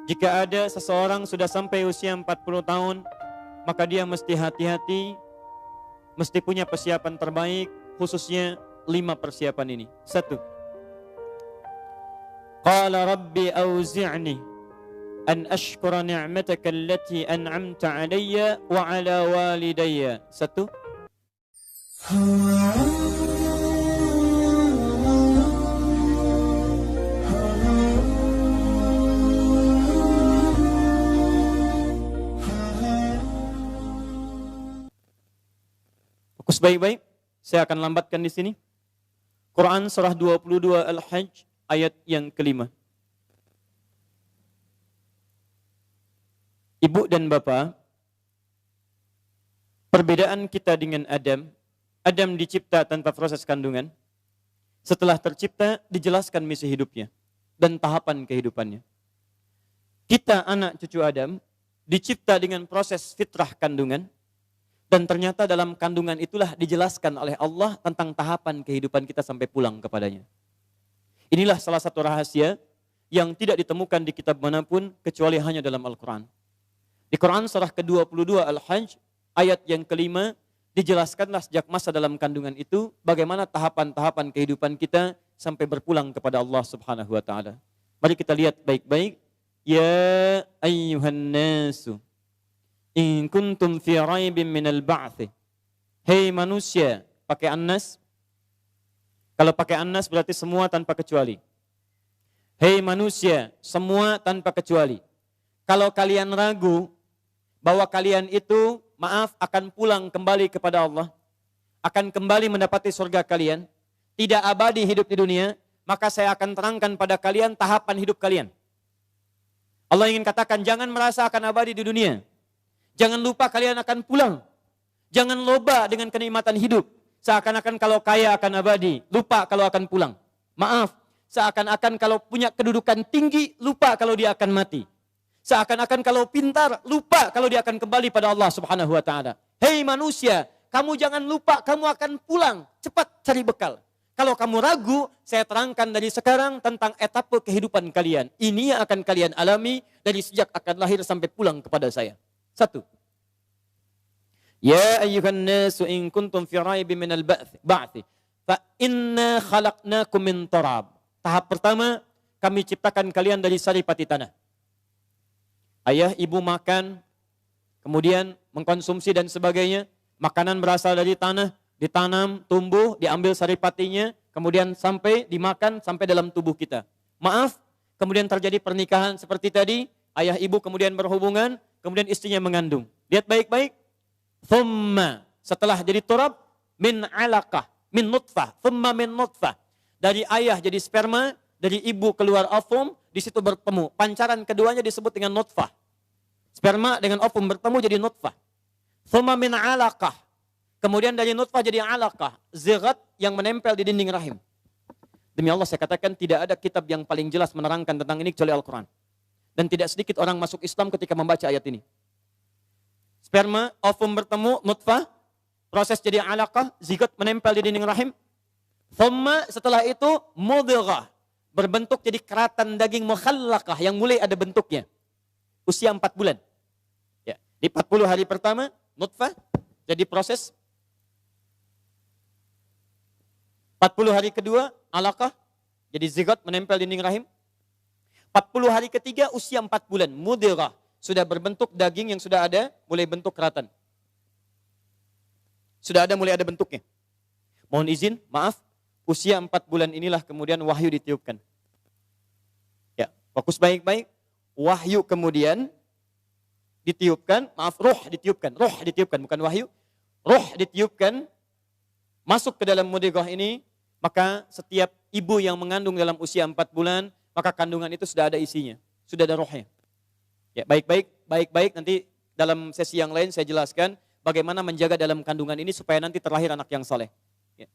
Jika ada seseorang sudah sampai usia 40 tahun, maka dia mesti hati-hati, mesti punya persiapan terbaik, khususnya 5 persiapan ini. 1. Qala rabbi auzi'ni an ashkura ni'mataka allati an'amta alayya wa ala walidayya. 1. Fokus baik-baik. Saya akan lambatkan di sini. Quran surah 22 Al-Hajj ayat yang kelima. Ibu dan bapa, perbedaan kita dengan Adam. Adam dicipta tanpa proses kandungan. Setelah tercipta, dijelaskan misi hidupnya dan tahapan kehidupannya. Kita anak cucu Adam dicipta dengan proses fitrah kandungan. Dan ternyata dalam kandungan itulah dijelaskan oleh Allah tentang tahapan kehidupan kita sampai pulang kepadanya. Inilah salah satu rahasia yang tidak ditemukan di kitab manapun kecuali hanya dalam Al-Quran. Di Quran surah ke-22 Al-Hajj ayat yang kelima dijelaskanlah sejak masa dalam kandungan itu bagaimana tahapan-tahapan kehidupan kita sampai berpulang kepada Allah Subhanahu wa taala. Mari kita lihat baik-baik. Ya ayyuhan nasu in kuntum fi raibin minal ba'thi. Hei manusia, pakai annas. Kalau pakai annas berarti semua tanpa kecuali. Hei manusia, semua tanpa kecuali. Kalau kalian ragu bahwa kalian itu, maaf, akan pulang kembali kepada Allah, akan kembali mendapati surga kalian, tidak abadi hidup di dunia, maka saya akan terangkan pada kalian tahapan hidup kalian. Allah ingin katakan, jangan merasa akan abadi di dunia. Jangan lupa kalian akan pulang. Jangan loba dengan kenikmatan hidup. Seakan-akan kalau kaya akan abadi, lupa kalau akan pulang. Maaf, seakan-akan kalau punya kedudukan tinggi, lupa kalau dia akan mati. Seakan-akan kalau pintar, lupa kalau dia akan kembali pada Allah Subhanahu wa taala. Hei manusia, kamu jangan lupa kamu akan pulang. Cepat cari bekal. Kalau kamu ragu, saya terangkan dari sekarang tentang etapa kehidupan kalian. Ini yang akan kalian alami dari sejak akan lahir sampai pulang kepada saya. 1. Ya ayyuhan nasu in kuntum fi raibin minal ba'thi fa inna khalaqnakum min turab. Tahap pertama, kami ciptakan kalian dari saripati tanah. Ayah ibu makan, kemudian mengkonsumsi dan sebagainya. Makanan berasal dari tanah, ditanam, tumbuh, diambil saripatinya, kemudian sampai dimakan sampai dalam tubuh kita. Maaf, kemudian terjadi pernikahan seperti tadi, ayah ibu kemudian berhubungan, kemudian istrinya mengandung. Lihat baik-baik. Thumma, setelah jadi turab, min alaqah, min nutfah, thumma min nutfah. Dari ayah jadi sperma, dari ibu keluar ovum, di situ bertemu. Pancaran keduanya disebut dengan nutfah. Sperma dengan ovum bertemu jadi nutfah. Thumma min alaqah. Kemudian dari nutfah jadi alaqah, zigat yang menempel di dinding rahim. Demi Allah saya katakan tidak ada kitab yang paling jelas menerangkan tentang ini kecuali Al-Quran. Dan tidak sedikit orang masuk Islam ketika membaca ayat ini. Sperma, ovum bertemu, nutfah, proses jadi alaqah, zigot menempel di dinding rahim. Thumma, setelah itu, mudghah, berbentuk jadi keratan daging mukhallaqah yang mulai ada bentuknya. Usia 4 bulan. Ya, di 40 hari pertama, nutfah, jadi proses. 40 hari kedua, alaqah, jadi zigot menempel di dinding rahim. 40 hari ketiga usia 4 bulan, mudghah, sudah berbentuk daging yang sudah ada, mulai bentuk keratan. Sudah ada, mulai ada bentuknya. Mohon izin, maaf, usia 4 bulan inilah kemudian wahyu ditiupkan. Ya, fokus baik-baik. Wahyu kemudian ditiupkan, maaf, roh ditiupkan, bukan wahyu. Roh ditiupkan, masuk ke dalam mudghah ini, maka setiap ibu yang mengandung dalam usia 4 bulan, maka kandungan itu sudah ada isinya, sudah ada rohnya. Ya, baik-baik nanti dalam sesi yang lain saya jelaskan bagaimana menjaga dalam kandungan ini supaya nanti terlahir anak yang saleh. Ya.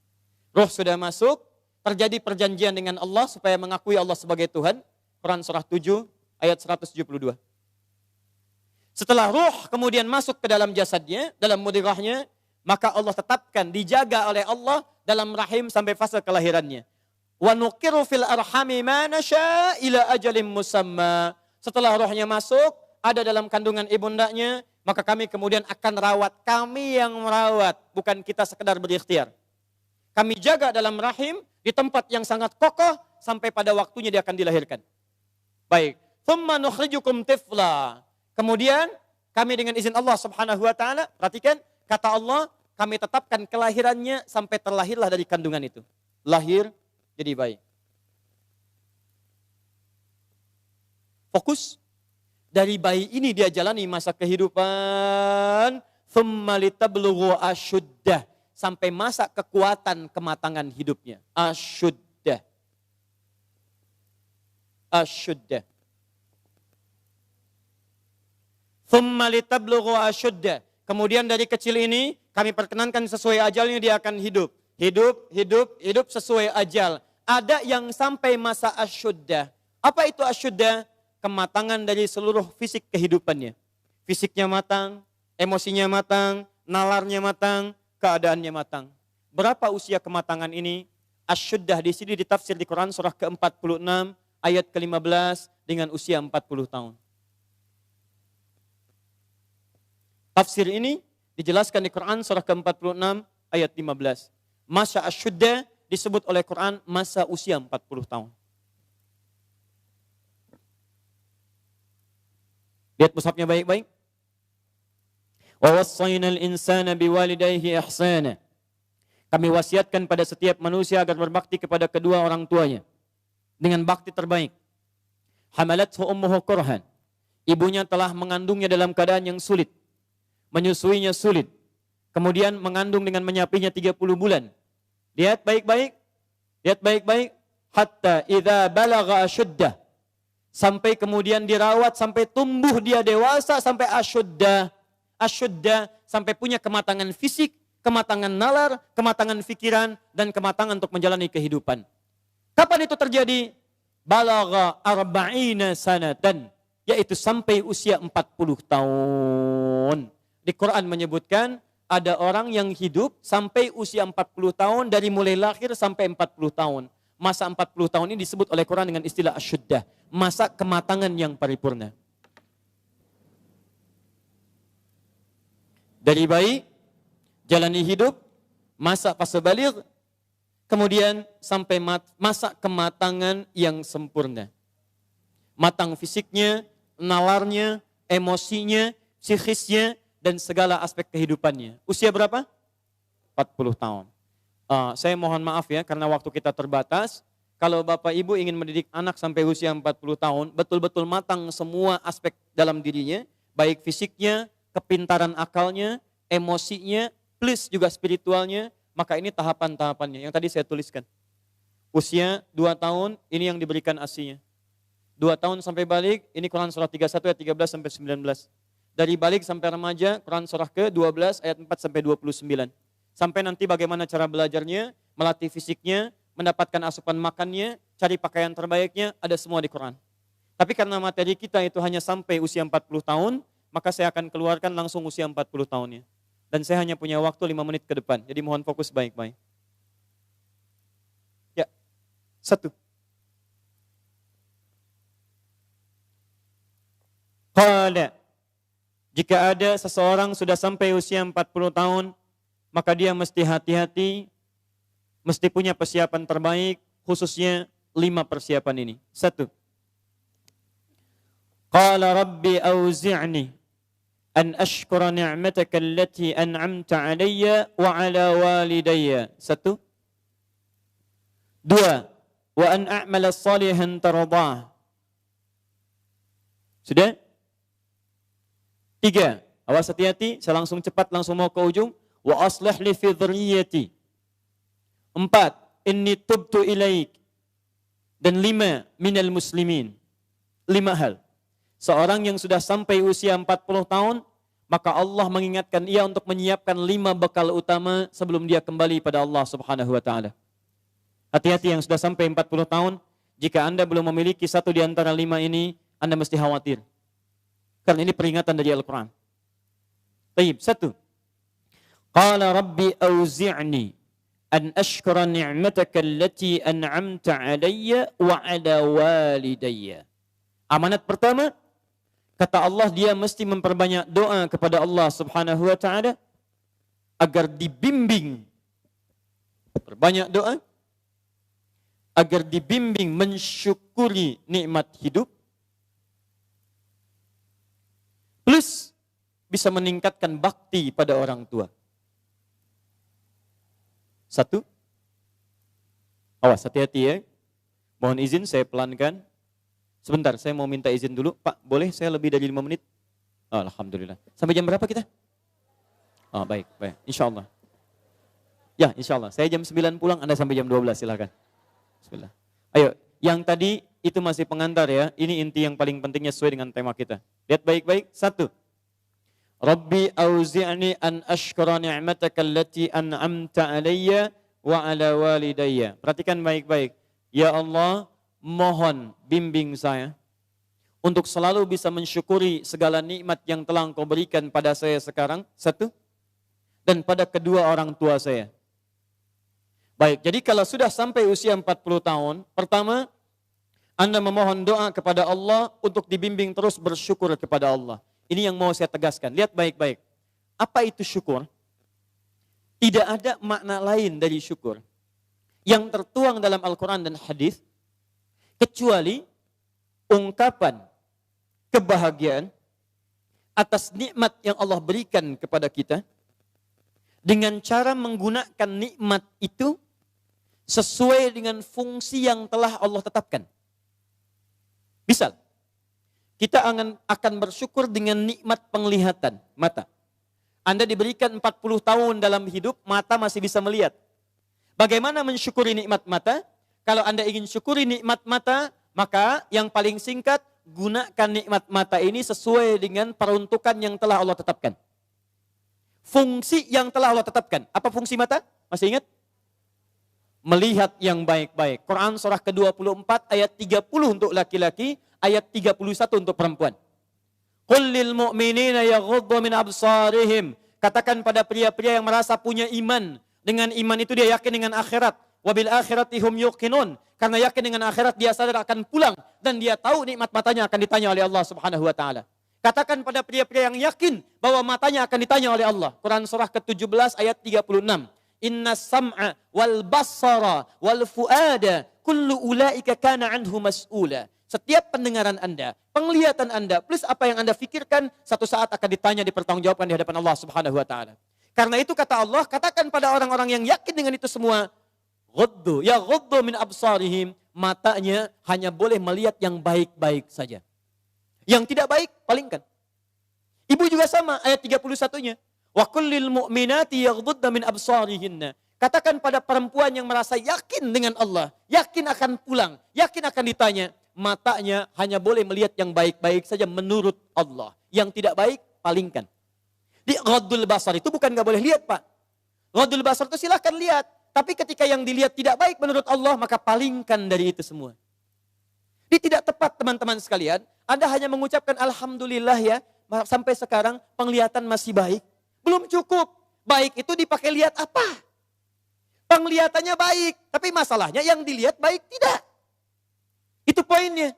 Roh sudah masuk, terjadi perjanjian dengan Allah supaya mengakui Allah sebagai Tuhan. Quran surah 7 ayat 172. Setelah roh kemudian masuk ke dalam jasadnya, dalam mudghahnya, maka Allah tetapkan, dijaga oleh Allah dalam rahim sampai fase kelahirannya. Wa nuqiru fil arhami ma nasya ila ajalin musamma. Setelah rohnya masuk, ada dalam kandungan ibundanya, maka kami kemudian akan rawat. Kami yang merawat, bukan kita sekedar berikhtiar. Kami jaga dalam rahim di tempat yang sangat kokoh sampai pada waktunya dia akan dilahirkan. Baik. Thumma nukhrijukum tifla. Kemudian kami dengan izin Allah Subhanahu wa taala, perhatikan kata Allah, kami tetapkan kelahirannya sampai terlahirlah dari kandungan itu. Lahir jadi bayi. Fokus. Dari bayi ini dia jalani masa kehidupan. Thumma litablughu asyuddah. Sampai masa kekuatan kematangan hidupnya. Asyuddah. Asyuddah. Thumma litablughu asyuddah. Kemudian dari kecil ini kami perkenankan sesuai ajalnya dia akan hidup. Hidup sesuai ajal. Ada yang sampai masa asyuddah. Apa itu asyuddah? Kematangan dari seluruh fisik kehidupannya. Fisiknya matang, emosinya matang, nalarnya matang, keadaannya matang. Berapa usia kematangan ini? Asyuddah di sini ditafsir di Quran surah ke-46 ayat ke-15 dengan usia 40 tahun. Tafsir ini dijelaskan di Quran surah ke-46 ayat 15. Masa asyuddah disebut oleh Quran masa usia 40 tahun. Lihat mushafnya baik-baik. Wa wassaynal insana biwalidayhi ihsana. Kami wasiatkan pada setiap manusia agar berbakti kepada kedua orang tuanya dengan bakti terbaik. Hamalathu ummuhu kurhan. Ibunya telah mengandungnya dalam keadaan yang sulit. Menyusuinya sulit. Kemudian mengandung dengan menyapinya 30 bulan. Lihat baik-baik. Lihat baik-baik. Hatta idza balagha asyuddah. Sampai kemudian dirawat, sampai tumbuh dia dewasa, sampai asyuddah. Asyuddah, sampai punya kematangan fisik, kematangan nalar, kematangan pikiran, dan kematangan untuk menjalani kehidupan. Kapan itu terjadi? Balagha arba'ina sanatan, yaitu sampai usia 40 tahun. Di Quran menyebutkan, ada orang yang hidup sampai usia 40 tahun, dari mulai lahir sampai 40 tahun. Masa 40 tahun ini disebut oleh Quran dengan istilah asyuddah. Masa kematangan yang paripurna. Dari bayi, jalani hidup, masa fase baligh, kemudian sampai masa kematangan yang sempurna. Matang fisiknya, nalarnya, emosinya, psikisnya, dan segala aspek kehidupannya. Usia berapa? 40 tahun. Saya mohon maaf ya, karena waktu kita terbatas. Kalau Bapak Ibu ingin mendidik anak sampai usia 40 tahun, betul-betul matang semua aspek dalam dirinya, baik fisiknya, kepintaran akalnya, emosinya, plus juga spiritualnya, maka ini tahapan-tahapannya yang tadi saya tuliskan. Usia 2 tahun, ini yang diberikan ASI-nya. 2 tahun sampai balik, ini Quran surah 31 ayat 13 sampai 19. Dari balik sampai remaja, Quran surah ke-12 ayat 4 sampai 29. Sampai nanti bagaimana cara belajarnya, melatih fisiknya, mendapatkan asupan makannya, cari pakaian terbaiknya, ada semua di Quran. Tapi karena materi kita itu hanya sampai usia 40 tahun, maka saya akan keluarkan langsung usia 40 tahunnya. Dan saya hanya punya waktu 5 menit ke depan, jadi mohon fokus baik-baik. Ya, 1. Qala, jika ada seseorang sudah sampai usia 40 tahun, maka dia mesti hati-hati, mesti punya persiapan terbaik, khususnya 5 persiapan ini. 1. Qala rabbi auzi'ni an ashkura ni'mataka allati an'amta alayya wa ala walidayya. 1. 2. Wa an a'mala salihan tardah. Sudah? 3. Awas hati-hati, saya langsung cepat, langsung mau ke ujung. Wa aslih li fi dhurriyyati. 4. Inni tubtu ilaik. Dan 5. Minal muslimin. 5 hal. Seorang yang sudah sampai usia 40 tahun, maka Allah mengingatkan ia untuk menyiapkan 5 bekal utama sebelum dia kembali pada Allah Subhanahu wa taala. Hati-hati yang sudah sampai 40 tahun, jika Anda belum memiliki satu di antara 5 ini, Anda mesti khawatir. Karena ini peringatan dari Al-Quran. Baik, 1. Qala rabbi auzi'ni an ashkura ni'mataka allati an'amta alayya wa ala walidayya. Amanat pertama, kata Allah, dia mesti memperbanyak doa kepada Allah Subhanahu wa taala agar dibimbing. Perbanyak doa agar dibimbing mensyukuri nikmat hidup. Plus bisa meningkatkan bakti pada orang tua. Satu. Awas, hati-hati ya. Mohon izin saya pelankan. Sebentar, saya mau minta izin dulu. Pak, boleh saya lebih dari 5 menit? Oh, alhamdulillah. Sampai jam berapa kita? Oh, baik. Insya Allah. Ya, insya Allah. Saya jam 9 pulang, Anda sampai jam 12, silakan. Bismillah. Ayo, yang tadi itu masih pengantar ya. Ini inti yang paling pentingnya sesuai dengan tema kita. Lihat baik-baik. 1. Rabbi auzi'ni an ashkura ni'mataka allati an'amta alayya wa ala walidayya. Perhatikan baik-baik. Ya Allah, mohon bimbing saya untuk selalu bisa mensyukuri segala nikmat yang telah Engkau berikan pada saya sekarang. 1. Dan pada kedua orang tua saya. Baik, jadi kalau sudah sampai usia 40 tahun, pertama, Anda memohon doa kepada Allah untuk dibimbing terus bersyukur kepada Allah. Ini yang mau saya tegaskan. Lihat baik-baik. Apa itu syukur? Tidak ada makna lain dari syukur yang tertuang dalam Al-Quran dan hadis kecuali ungkapan kebahagiaan atas nikmat yang Allah berikan kepada kita dengan cara menggunakan nikmat itu sesuai dengan fungsi yang telah Allah tetapkan. Misal, kita akan bersyukur dengan nikmat penglihatan mata. Anda diberikan 40 tahun dalam hidup, mata masih bisa melihat. Bagaimana mensyukuri nikmat mata? Kalau Anda ingin syukuri nikmat mata, maka yang paling singkat, gunakan nikmat mata ini sesuai dengan peruntukan yang telah Allah tetapkan. Fungsi yang telah Allah tetapkan. Apa fungsi mata? Masih ingat? Melihat yang baik-baik. Quran surah ke-24 ayat 30 untuk laki-laki, ayat 31 untuk perempuan. Qul lil mu'minina yaghuddu min absarihim. Katakan pada pria-pria yang merasa punya iman. Dengan iman itu dia yakin dengan akhirat. Wabil akhirati hum yuqinun. Karena yakin dengan akhirat dia sadar akan pulang. Dan dia tahu nikmat matanya akan ditanya oleh Allah Subhanahu wa ta'ala. Katakan pada pria-pria yang yakin bahwa matanya akan ditanya oleh Allah. Quran surah ke-17 ayat 36. Inna sam'a wal basara wal fuada kullu ulaika kana anhu mas'ula. Setiap pendengaran Anda, penglihatan Anda, plus apa yang Anda fikirkan, satu saat akan ditanya, dipertanggungjawabkan di hadapan Allah Subhanahu wa ta'ala. Karena itu kata Allah, katakan pada orang-orang yang yakin dengan itu semua, ghuddu min absarihim, matanya hanya boleh melihat yang baik-baik saja. Yang tidak baik, palingkan. Ibu juga sama, ayat 31-nya. Wa kullil mu'minati yaghdudna min absarihinna. Katakan pada perempuan yang merasa yakin dengan Allah, yakin akan pulang, yakin akan ditanya, matanya hanya boleh melihat yang baik-baik saja menurut Allah. Yang tidak baik, palingkan. Di ghaddul basar itu bukan gak boleh lihat, Pak. Ghaddul basar itu silahkan lihat. Tapi ketika yang dilihat tidak baik menurut Allah, maka palingkan dari itu semua. Ini tidak tepat, teman-teman sekalian. Anda hanya mengucapkan Alhamdulillah ya, sampai sekarang penglihatan masih baik. Belum cukup. Baik itu dipakai lihat apa? Penglihatannya baik. Tapi masalahnya yang dilihat baik tidak. Itu poinnya.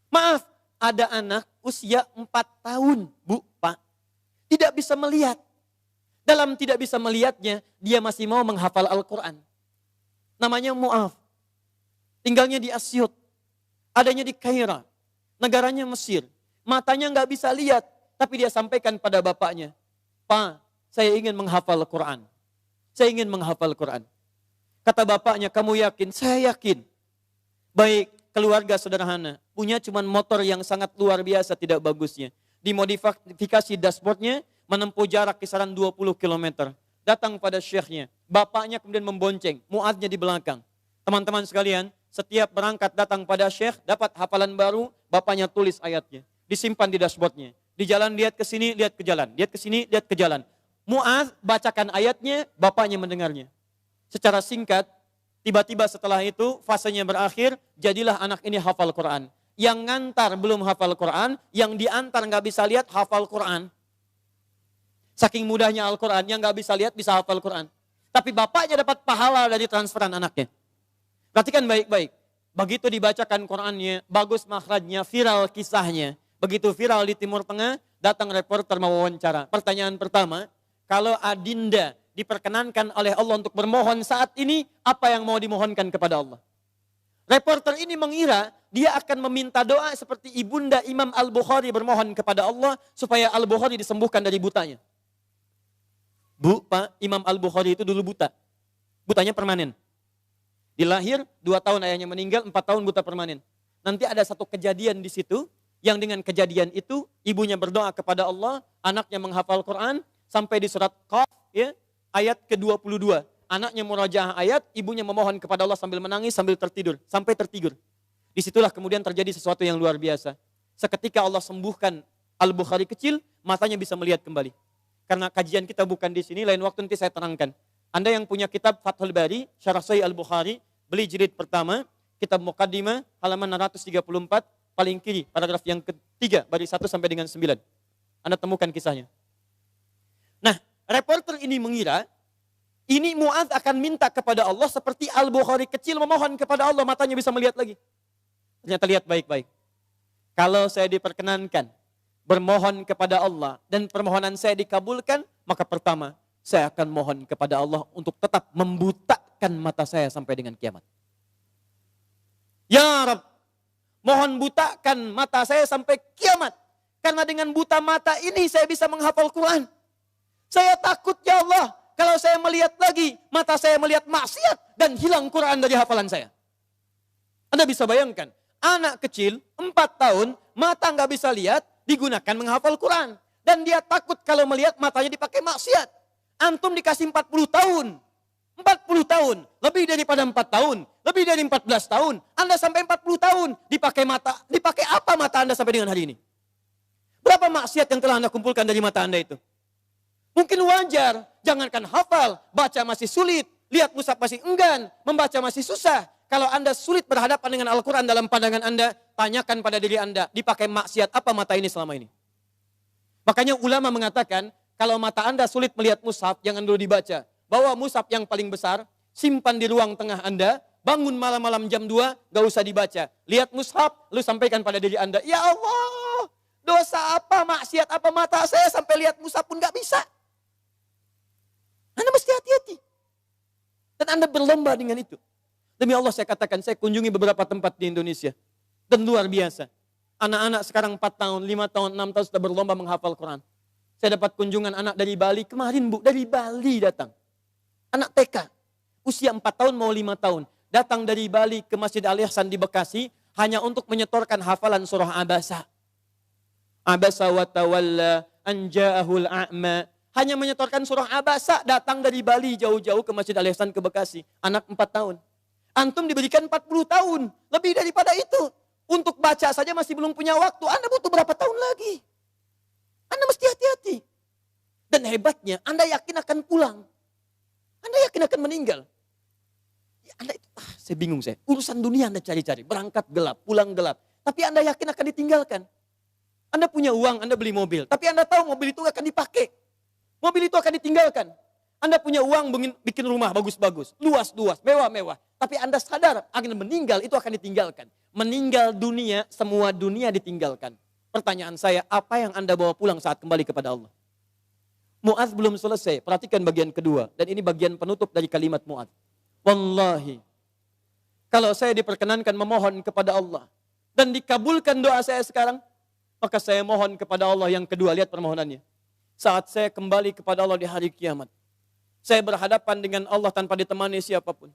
Maaf, ada anak usia 4 tahun, Bu, Pak. Tidak bisa melihat. Dalam tidak bisa melihatnya, dia masih mau menghafal Al-Quran. Namanya Mu'af. Tinggalnya di Asyut. Adanya di Kaira. Negaranya Mesir. Matanya nggak bisa lihat. Tapi dia sampaikan pada bapaknya. Pak, saya ingin menghafal Al-Quran. Saya ingin menghafal Al-Quran. Kata bapaknya, kamu yakin? Saya yakin. Baik, keluarga sederhana. Punya cuma motor yang sangat luar biasa tidak bagusnya. Dimodifikasi dashboardnya, menempuh jarak kisaran 20 km. Datang pada syekhnya. Bapaknya kemudian membonceng. Mu'adznya di belakang. Teman-teman sekalian, setiap berangkat datang pada syekh, dapat hafalan baru, bapaknya tulis ayatnya. Disimpan di dashboardnya. Di jalan lihat ke sini, lihat ke jalan. Lihat ke sini, lihat ke jalan. Mu'adz bacakan ayatnya, bapaknya mendengarnya. Secara singkat, tiba-tiba setelah itu, fasenya berakhir, jadilah anak ini hafal Quran. Yang ngantar belum hafal Quran, yang diantar nggak bisa lihat, hafal Quran. Saking mudahnya Al-Quran, yang nggak bisa lihat, bisa hafal Quran. Tapi bapaknya dapat pahala dari transferan anaknya. Perhatikan baik-baik. Begitu dibacakan Qur'annya, bagus makhrajnya, viral kisahnya. Begitu viral di Timur Tengah, datang reporter mewawancara. Pertanyaan pertama, kalau adinda diperkenankan oleh Allah untuk bermohon saat ini, apa yang mau dimohonkan kepada Allah? Reporter ini mengira dia akan meminta doa seperti ibunda Imam Al-Bukhari bermohon kepada Allah supaya Al-Bukhari disembuhkan dari butanya. Bu, Pak, Imam Al-Bukhari itu dulu buta. Butanya permanen. Dilahir, 2 tahun ayahnya meninggal, 4 tahun buta permanen. Nanti ada satu kejadian di situ, yang dengan kejadian itu, ibunya berdoa kepada Allah, anaknya menghafal Quran, sampai di surat Qaf, ya, ayat ke-22. Anaknya murajaah ayat, ibunya memohon kepada Allah sambil menangis, sambil tertidur. Sampai tertidur. Disitulah kemudian terjadi sesuatu yang luar biasa. Seketika Allah sembuhkan Al-Bukhari kecil, matanya bisa melihat kembali. Karena kajian kita bukan di sini, lain waktu nanti saya terangkan. Anda yang punya kitab Fathul Bari, Syarah Sahih Al-Bukhari, beli jilid pertama, kitab Muqaddimah, halaman 634, paling kiri, paragraf yang ketiga, dari 1 sampai dengan 9. Anda temukan kisahnya. Nah, reporter ini mengira, ini Mu'adz akan minta kepada Allah seperti Al-Bukhari kecil memohon kepada Allah, matanya bisa melihat lagi. Ternyata lihat baik-baik. Kalau saya diperkenankan bermohon kepada Allah dan permohonan saya dikabulkan, maka pertama, saya akan mohon kepada Allah untuk tetap membutakan mata saya sampai dengan kiamat. Ya Rabb, mohon butakan mata saya sampai kiamat. Karena dengan buta mata ini saya bisa menghafal Quran. Saya takut ya Allah, kalau saya melihat lagi, mata saya melihat maksiat dan hilang Quran dari hafalan saya. Anda bisa bayangkan, anak kecil 4 tahun, mata nggak bisa lihat, digunakan menghafal Quran. Dan dia takut kalau melihat matanya dipakai maksiat. Antum dikasih 40 tahun. 40 tahun. Lebih daripada 4 tahun. Lebih dari 14 tahun. Anda sampai 40 tahun. Dipakai mata. Dipakai apa mata Anda sampai dengan hari ini? Berapa maksiat yang telah Anda kumpulkan dari mata Anda itu? Mungkin wajar. Jangankan hafal. Baca masih sulit. Lihat mushaf masih enggan. Membaca masih susah. Kalau Anda sulit berhadapan dengan Al-Quran dalam pandangan Anda, tanyakan pada diri Anda. Dipakai maksiat apa mata ini selama ini? Makanya ulama mengatakan, kalau mata Anda sulit melihat mushaf, jangan dulu dibaca. Bawa mushaf yang paling besar, simpan di ruang tengah Anda, bangun malam-malam jam 2, gak usah dibaca. Lihat mushaf, lalu sampaikan pada diri Anda, ya Allah, dosa apa, maksiat apa mata saya sampai lihat mushaf pun gak bisa. Anda mesti hati-hati. Dan Anda berlomba dengan itu. Demi Allah saya katakan, saya kunjungi beberapa tempat di Indonesia. Dan luar biasa. Anak-anak sekarang 4 tahun, 5 tahun, 6 tahun sudah berlomba menghafal Quran. Saya dapat kunjungan anak dari Bali kemarin, Bu, dari Bali datang. Anak TK, usia 4 tahun mau 5 tahun. Datang dari Bali ke Masjid Al-Ihsan di Bekasi, hanya untuk menyetorkan hafalan surah Abasa. Abasa wa tawalla an ja'ahul a'ma. Hanya menyetorkan surah Abasa, datang dari Bali jauh-jauh ke Masjid Al-Ihsan ke Bekasi. Anak 4 tahun. Antum diberikan 40 tahun, lebih daripada itu. Untuk baca saja masih belum punya waktu, Anda butuh berapa tahun lagi? Anda mesti hati-hati. Dan hebatnya, Anda yakin akan pulang. Anda yakin akan meninggal. Ya, Anda itu, saya bingung saya. Urusan dunia Anda cari-cari. Berangkat gelap, pulang gelap. Tapi Anda yakin akan ditinggalkan. Anda punya uang, Anda beli mobil. Tapi Anda tahu mobil itu akan dipakai. Mobil itu akan ditinggalkan. Anda punya uang bikin rumah bagus-bagus. Luas-luas, mewah-mewah. Tapi Anda sadar akan meninggal, itu akan ditinggalkan. Meninggal dunia, semua dunia ditinggalkan. Pertanyaan saya, apa yang Anda bawa pulang saat kembali kepada Allah? Mu'adz belum selesai, perhatikan bagian kedua. Dan ini bagian penutup dari kalimat Mu'adz. Wallahi, kalau saya diperkenankan memohon kepada Allah, dan dikabulkan doa saya sekarang, maka saya mohon kepada Allah yang kedua, lihat permohonannya. Saat saya kembali kepada Allah di hari kiamat, saya berhadapan dengan Allah tanpa ditemani siapapun.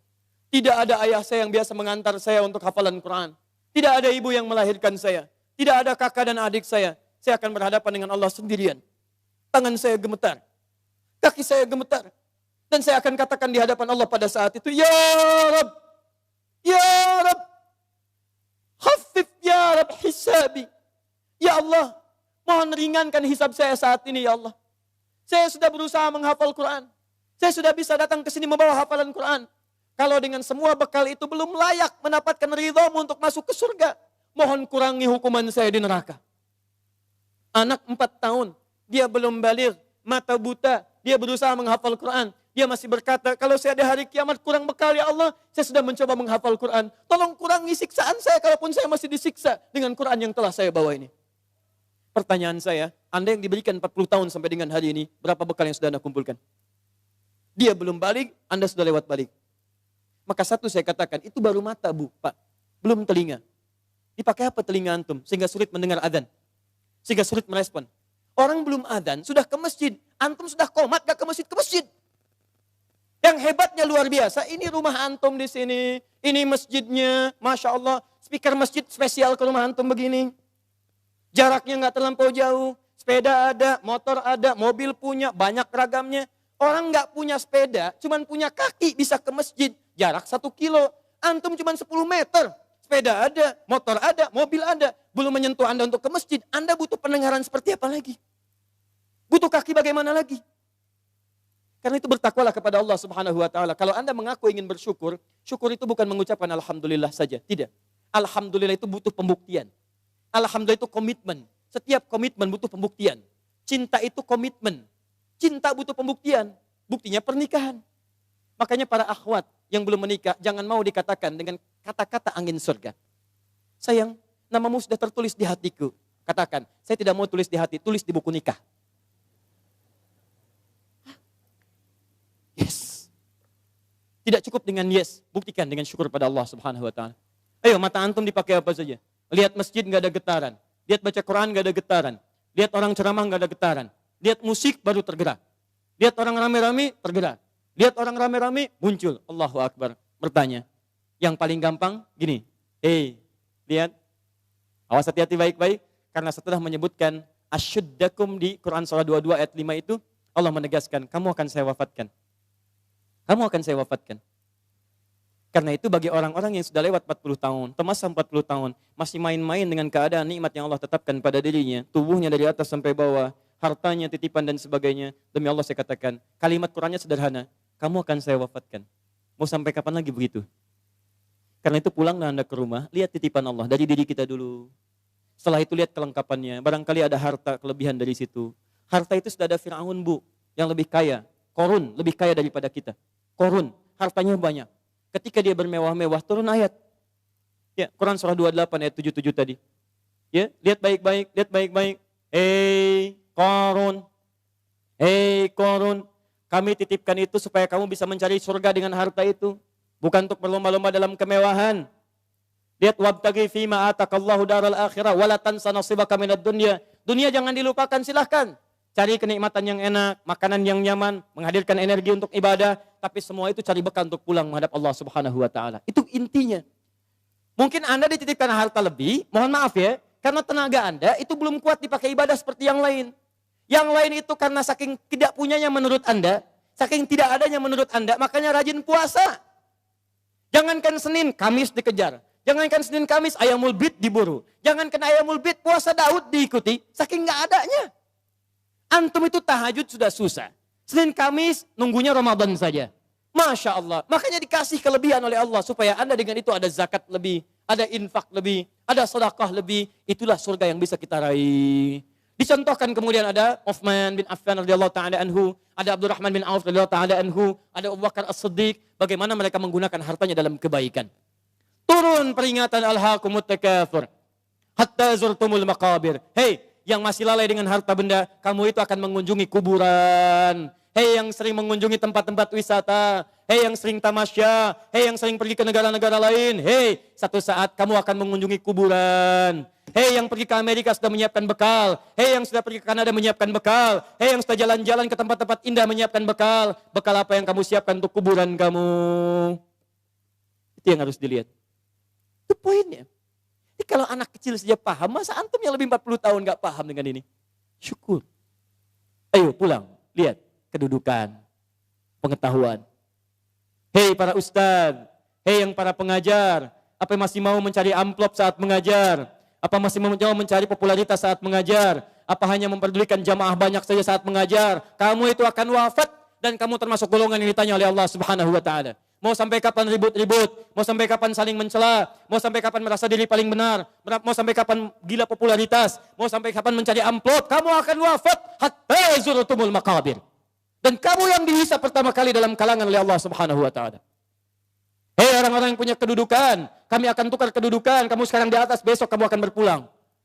Tidak ada ayah saya yang biasa mengantar saya untuk hafalan Quran. Tidak ada ibu yang melahirkan saya. Tidak ada kakak dan adik saya. Saya akan berhadapan dengan Allah sendirian. Tangan saya gemetar. Kaki saya gemetar. Dan saya akan katakan di hadapan Allah pada saat itu, Ya Rabb, Ya Rabb, khaffif Ya Rabb hisabi. Ya Allah, mohon ringankan hisab saya saat ini ya Allah. Saya sudah berusaha menghafal Quran. Saya sudah bisa datang ke sini membawa hafalan Quran. Kalau dengan semua bekal itu belum layak mendapatkan ridhamu untuk masuk ke surga, mohon kurangi hukuman saya di neraka. Anak 4 tahun, dia belum baligh, mata buta, dia berusaha menghafal Quran. Dia masih berkata, kalau saya ada hari kiamat kurang bekal ya Allah, saya sudah mencoba menghafal Quran. Tolong kurangi siksaan saya kalaupun saya masih disiksa dengan Quran yang telah saya bawa ini. Pertanyaan saya, Anda yang diberikan 40 tahun sampai dengan hari ini, berapa bekal yang sudah Anda kumpulkan? Dia belum balik, Anda sudah lewat balik. Maka satu saya katakan, itu baru mata Bu, Pak. Belum telinga. Dipakai apa telinga antum? Sehingga sulit mendengar adzan. Sehingga sulit merespon. Orang belum adzan, sudah ke masjid. Antum sudah komat, gak ke masjid, ke masjid. Yang hebatnya luar biasa, ini rumah antum di sini. Ini masjidnya, Masya Allah. Speaker masjid spesial ke rumah antum begini. Jaraknya gak terlampau jauh. Sepeda ada, motor ada, mobil punya, banyak ragamnya. Orang gak punya sepeda, cuman punya kaki bisa ke masjid. Jarak 1 kilo. Antum cuman 10 meter. Sepeda ada, motor ada, mobil ada. Belum menyentuh Anda untuk ke masjid. Anda butuh pendengaran seperti apa lagi? Butuh kaki bagaimana lagi? Karena itu bertakwalah kepada Allah Subhanahu wa taala. Kalau Anda mengaku ingin bersyukur, syukur itu bukan mengucapkan alhamdulillah saja, tidak. Alhamdulillah itu butuh pembuktian. Alhamdulillah itu komitmen. Setiap komitmen butuh pembuktian. Cinta itu komitmen. Cinta butuh pembuktian. Buktinya pernikahan. Makanya para akhwat yang belum menikah, jangan mau dikatakan dengan kata-kata angin surga. Sayang, namamu sudah tertulis di hatiku. Katakan, saya tidak mau tulis di hati, tulis di buku nikah. Yes. Tidak cukup dengan yes, buktikan dengan syukur pada Allah Subhanahu wa taala. Ayo, mata antum dipakai apa saja? Lihat masjid enggak ada getaran. Lihat baca Quran enggak ada getaran. Lihat orang ceramah enggak ada getaran. Lihat musik baru tergerak. Lihat orang rame-rame tergerak. Lihat orang rame-rame muncul. Allahu Akbar. Bertanya. Yang paling gampang gini. Lihat. Awas hati-hati baik-baik. Karena setelah menyebutkan asyuddakum di Quran surah 22 ayat 5 itu, Allah menegaskan, kamu akan saya wafatkan. Kamu akan saya wafatkan. Karena itu bagi orang-orang yang sudah lewat 40 tahun, masa 40 tahun, masih main-main dengan keadaan nikmat yang Allah tetapkan pada dirinya, tubuhnya dari atas sampai bawah, hartanya, titipan dan sebagainya, demi Allah saya katakan, kalimat Qurannya sederhana, kamu akan saya wafatkan. Mau sampai kapan lagi begitu? Karena itu pulanglah Anda ke rumah, lihat titipan Allah dari diri kita dulu. Setelah itu lihat kelengkapannya, barangkali ada harta kelebihan dari situ. Harta itu sudah ada Fir'aun Bu, yang lebih kaya, Korun lebih kaya daripada kita. Korun, hartanya banyak. Ketika dia bermewah-mewah, turun ayat. Ya, Quran surah 28 ayat 77 tadi. Ya, lihat baik-baik, lihat baik-baik. Korun, Korun, kami titipkan itu supaya kamu bisa mencari surga dengan harta itu. Bukan untuk berlomba-lomba dalam kemewahan. Lihat wabtaghi fima atakallahu daral akhirah wala tansa nasibaka minad dunya. Dunia jangan dilupakan, silahkan. Cari kenikmatan yang enak, makanan yang nyaman, menghadirkan energi untuk ibadah, tapi semua itu cari bekal untuk pulang menghadap Allah Subhanahu wa taala. Itu intinya. Mungkin Anda dititipkan harta lebih, mohon maaf ya, karena tenaga Anda itu belum kuat dipakai ibadah seperti yang lain. Yang lain itu karena saking tidak punyanya menurut Anda, saking tidak adanya menurut Anda, makanya rajin puasa. Jangankan Senin, Kamis dikejar. Jangankan Senin, Kamis, ayamul bid diburu. Jangankan ayamul bid, puasa Daud diikuti, saking nggak adanya. Antum itu tahajud sudah susah. Senin Kamis nunggunya Ramadan saja. Masya Allah. Makanya dikasih kelebihan oleh Allah. Supaya Anda dengan itu ada zakat lebih. Ada infak lebih. Ada sedekah lebih. Itulah surga yang bisa kita raih. Dicontohkan kemudian ada Uthman bin Affan radhiyallahu ta'ala anhu. Ada Abdurrahman bin Auf radhiyallahu ta'ala anhu. Ada Abu Bakar As-Siddiq. Bagaimana mereka menggunakan hartanya dalam kebaikan. Turun peringatan alhaakumut takatsur. Hatta zurtumul maqabir. Hei, yang masih lalai dengan harta benda, kamu itu akan mengunjungi kuburan. Hei yang sering mengunjungi tempat-tempat wisata. Hei yang sering tamasya. Hei yang sering pergi ke negara-negara lain. Hei, satu saat kamu akan mengunjungi kuburan. Hei yang pergi ke Amerika sudah menyiapkan bekal. Hei yang sudah pergi ke Kanada menyiapkan bekal. Hei yang sudah jalan-jalan ke tempat-tempat indah menyiapkan bekal. Bekal apa yang kamu siapkan untuk kuburan kamu? Itu yang harus dilihat. Itu poinnya. Jadi kalau anak kecil saja paham, masa antum yang lebih 40 tahun gak paham dengan ini? Syukur. Ayo pulang, lihat kedudukan, pengetahuan. Hei para ustadz, hei yang para pengajar, apa masih mau mencari amplop saat mengajar? Apa masih mau mencari popularitas saat mengajar? Apa hanya memperdulikan jamaah banyak saja saat mengajar? Kamu itu akan wafat dan kamu termasuk golongan yang ditanya oleh Allah Subhanahu wa taala. Mau sampai kapan ribut-ribut? Mau sampai kapan saling mencela? Mau sampai kapan merasa diri paling benar? Mau sampai kapan gila popularitas? Mau sampai kapan mencari amplop? Kamu akan wafat hatta zurtumul maqabir. Dan kamu yang dihisab pertama kali dalam kalangan oleh Allah Subhanahu wa taala. Hei orang-orang yang punya kedudukan, kami akan tukar kedudukan, kamu sekarang di atas, besok kamu akan berpulang.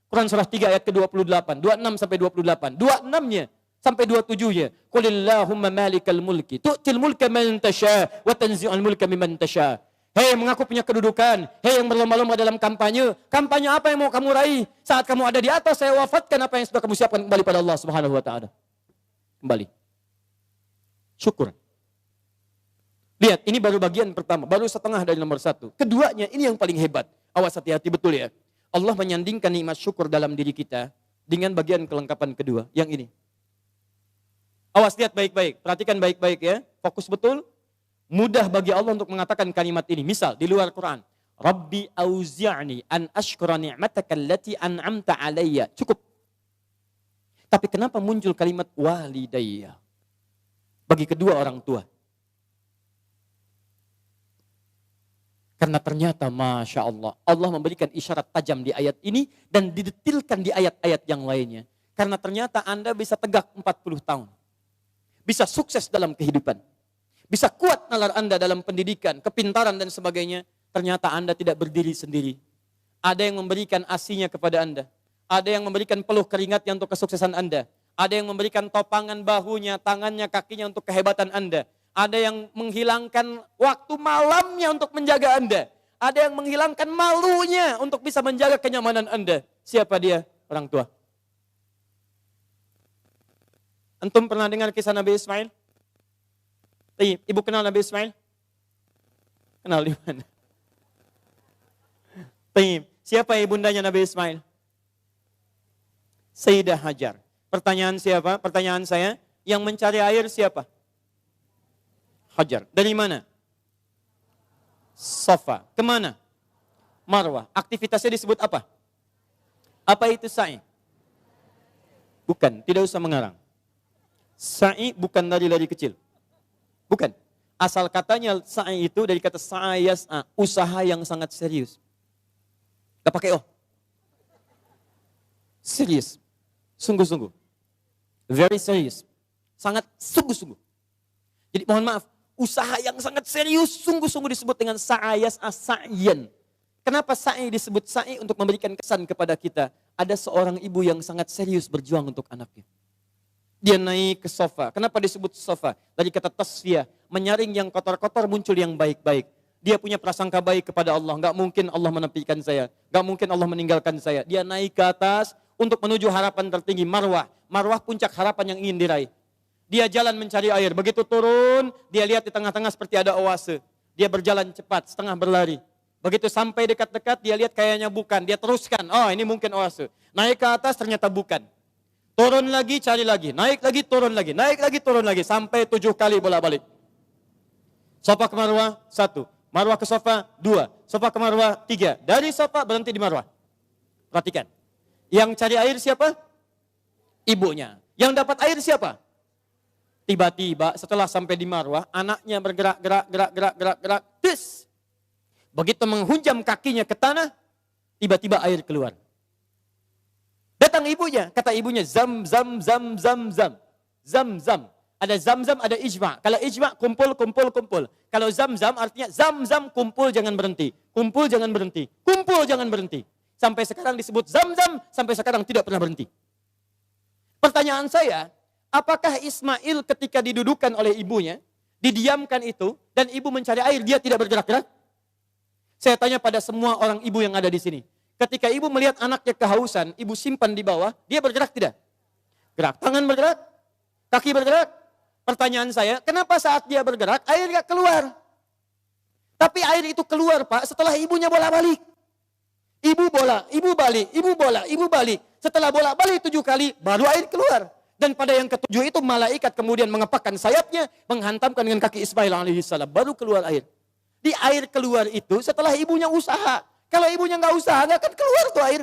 Quran surah 3 ayat ke-28, 26 sampai 28. 26-nya sampai 27-nya. Qulillahumma malikal mulki, tu'til mulka man tasha wa tanzi'ul mulka mimman tasha. Hei mengaku punya kedudukan, hei yang berlomba-lomba dalam kampanye. Kampanye apa yang mau kamu raih? Saat kamu ada di atas, saya wafatkan apa yang sudah kamu siapkan kembali pada Allah Subhanahu wa taala. Kembali. Syukur. Lihat, ini baru bagian pertama, baru setengah dari nomor 1. Keduanya, ini yang paling hebat. Awas, hati-hati betul ya. Allah menyandingkan nikmat syukur dalam diri kita dengan bagian kelengkapan kedua, yang ini. Awas, lihat baik-baik, perhatikan baik-baik ya, fokus betul. Mudah bagi Allah untuk mengatakan kalimat ini. Misal di luar Quran, Rabbi auzi'ni an ashkura ni'mataka allati an'amta alayya. Cukup. Tapi kenapa muncul kalimat walidayya? Bagi kedua orang tua. Karena ternyata Masya Allah, Allah memberikan isyarat tajam di ayat ini dan didetilkan di ayat-ayat yang lainnya. Karena ternyata Anda bisa tegak 40 tahun. Bisa sukses dalam kehidupan. Bisa kuat nalar Anda dalam pendidikan, kepintaran dan sebagainya. Ternyata Anda tidak berdiri sendiri. Ada yang memberikan asinya kepada Anda. Ada yang memberikan peluh keringatnya untuk kesuksesan Anda. Ada yang memberikan topangan bahunya, tangannya, kakinya untuk kehebatan Anda. Ada yang menghilangkan waktu malamnya untuk menjaga Anda. Ada yang menghilangkan malunya untuk bisa menjaga kenyamanan Anda. Siapa dia? Orang tua. Antum pernah dengar kisah Nabi Ismail? Ibu kenal Nabi Ismail? Kenal di mana? Siapa ibundanya Nabi Ismail? Sayyidah Hajar. Pertanyaan siapa? Pertanyaan saya, yang mencari air siapa? Hajar. Dari mana? Safa. Kemana? Marwah. Aktivitasnya disebut apa? Apa itu sa'i? Bukan, tidak usah mengarang. Sa'i bukan lari-lari kecil. Bukan. Asal katanya sa'i itu dari kata sa'ayas'a, usaha yang sangat serius. Gak pakai oh. Serius. Sungguh-sungguh. Very serious. Sangat sungguh-sungguh. Jadi mohon maaf, usaha yang sangat serius, sungguh-sungguh disebut dengan sa'ayas'a sa'yan. Kenapa sa'i disebut sa'i? Untuk memberikan kesan kepada kita. Ada seorang ibu yang sangat serius berjuang untuk anaknya. Dia naik ke sofa. Kenapa disebut sofa? Dari kata tasfiyah, menyaring yang kotor-kotor muncul yang baik-baik. Dia punya prasangka baik kepada Allah. Gak mungkin Allah menepikan saya. Gak mungkin Allah meninggalkan saya. Dia naik ke atas untuk menuju harapan tertinggi, marwah. Marwah puncak harapan yang ingin diraih. Dia jalan mencari air. Begitu turun, dia lihat di tengah-tengah seperti ada oase. Dia berjalan cepat, setengah berlari. Begitu sampai dekat-dekat, dia lihat kayaknya bukan. Dia teruskan, oh ini mungkin oase. Naik ke atas, ternyata bukan. Turun lagi, cari lagi. Naik lagi, turun lagi. Naik lagi, turun lagi. Sampai 7 kali bolak-balik. Sofa ke Marwah, 1. Marwah ke Sofa, 2. Sofa ke Marwah, 3. Dari Sofa berhenti di Marwah. Perhatikan. Yang cari air siapa? Ibunya. Yang dapat air siapa? Tiba-tiba setelah sampai di Marwah, anaknya bergerak. Tis. Begitu menghunjam kakinya ke tanah, tiba-tiba air keluar. Datang ibunya, kata ibunya, zam. Ada zam, ada ijma. Kalau ijma, kumpul. Kalau zam artinya zam, kumpul jangan berhenti. Kumpul jangan berhenti. Sampai sekarang disebut zam, sampai sekarang tidak pernah berhenti. Pertanyaan saya, apakah Ismail ketika didudukan oleh ibunya, didiamkan itu, dan ibu mencari air, dia tidak bergerak-gerak? Saya tanya pada semua orang ibu yang ada di sini. Ketika ibu melihat anaknya kehausan, ibu simpan di bawah, dia bergerak tidak? Gerak. Tangan bergerak, kaki bergerak. Pertanyaan saya, kenapa saat dia bergerak, air gak keluar? Tapi air itu keluar Pak, setelah ibunya bolak-balik. Ibu balik. Setelah bolak-balik 7 kali, baru air keluar. Dan pada yang ke-7 itu, malaikat kemudian mengepakkan sayapnya, menghantamkan dengan kaki Ismail alaihissalam, baru keluar air. Di air keluar itu, setelah ibunya usaha. Kalau ibunya nggak usaha, nggak akan keluar tuh air.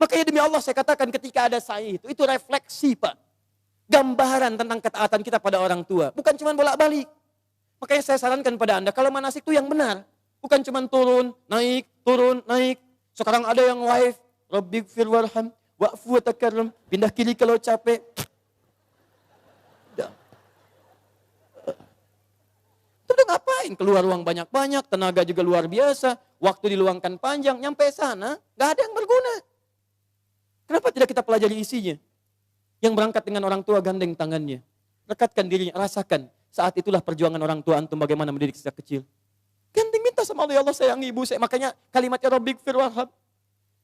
Makanya demi Allah saya katakan ketika ada sa'i itu refleksi Pak. Gambaran tentang ketaatan kita pada orang tua. Bukan cuma bolak-balik. Makanya saya sarankan pada Anda, kalau manasik itu yang benar. Bukan cuma turun, naik. Sekarang ada yang live. Rabbighfir warham, wa'fu wa takarram. Pindah kiri kalau capek. Itu ngapain? Keluar uang banyak-banyak, tenaga juga luar biasa, waktu diluangkan panjang, nyampe sana, gak ada yang berguna. Kenapa tidak kita pelajari isinya? Yang berangkat dengan orang tua gandeng tangannya. Rekatkan dirinya, rasakan. Saat itulah perjuangan orang tua antum bagaimana mendidik sejak kecil. Gandeng minta sama Allah, ya Allah sayangi ibu saya. Makanya kalimatnya Rabbighfir warham.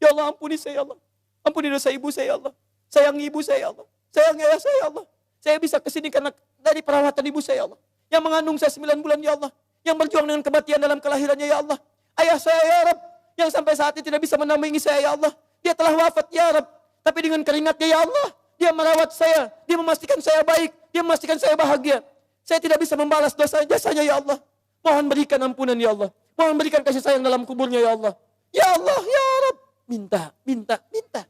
Ya Allah ampuni saya ya Allah. Ampuni dosa ibu saya ya Allah. Sayangi ibu saya ya Allah. Sayangi ayah saya ya Allah. Saya bisa kesini karena dari perawatan ibu saya ya Allah. Yang mengandung saya 9 bulan ya Allah. Yang berjuang dengan kematian dalam kelahirannya ya Allah. Ayah saya ya Rabb. Yang sampai saat ini tidak bisa menampingi saya ya Allah. Dia telah wafat ya Rabb. Tapi dengan keringatnya ya Allah. Dia merawat saya. Dia memastikan saya baik. Dia memastikan saya bahagia. Saya tidak bisa membalas dosa jasanya ya Allah. Mohon berikan ampunan ya Allah. Mohon berikan kasih sayang dalam kuburnya ya Allah. Ya Allah ya Rabb. Minta, minta, minta.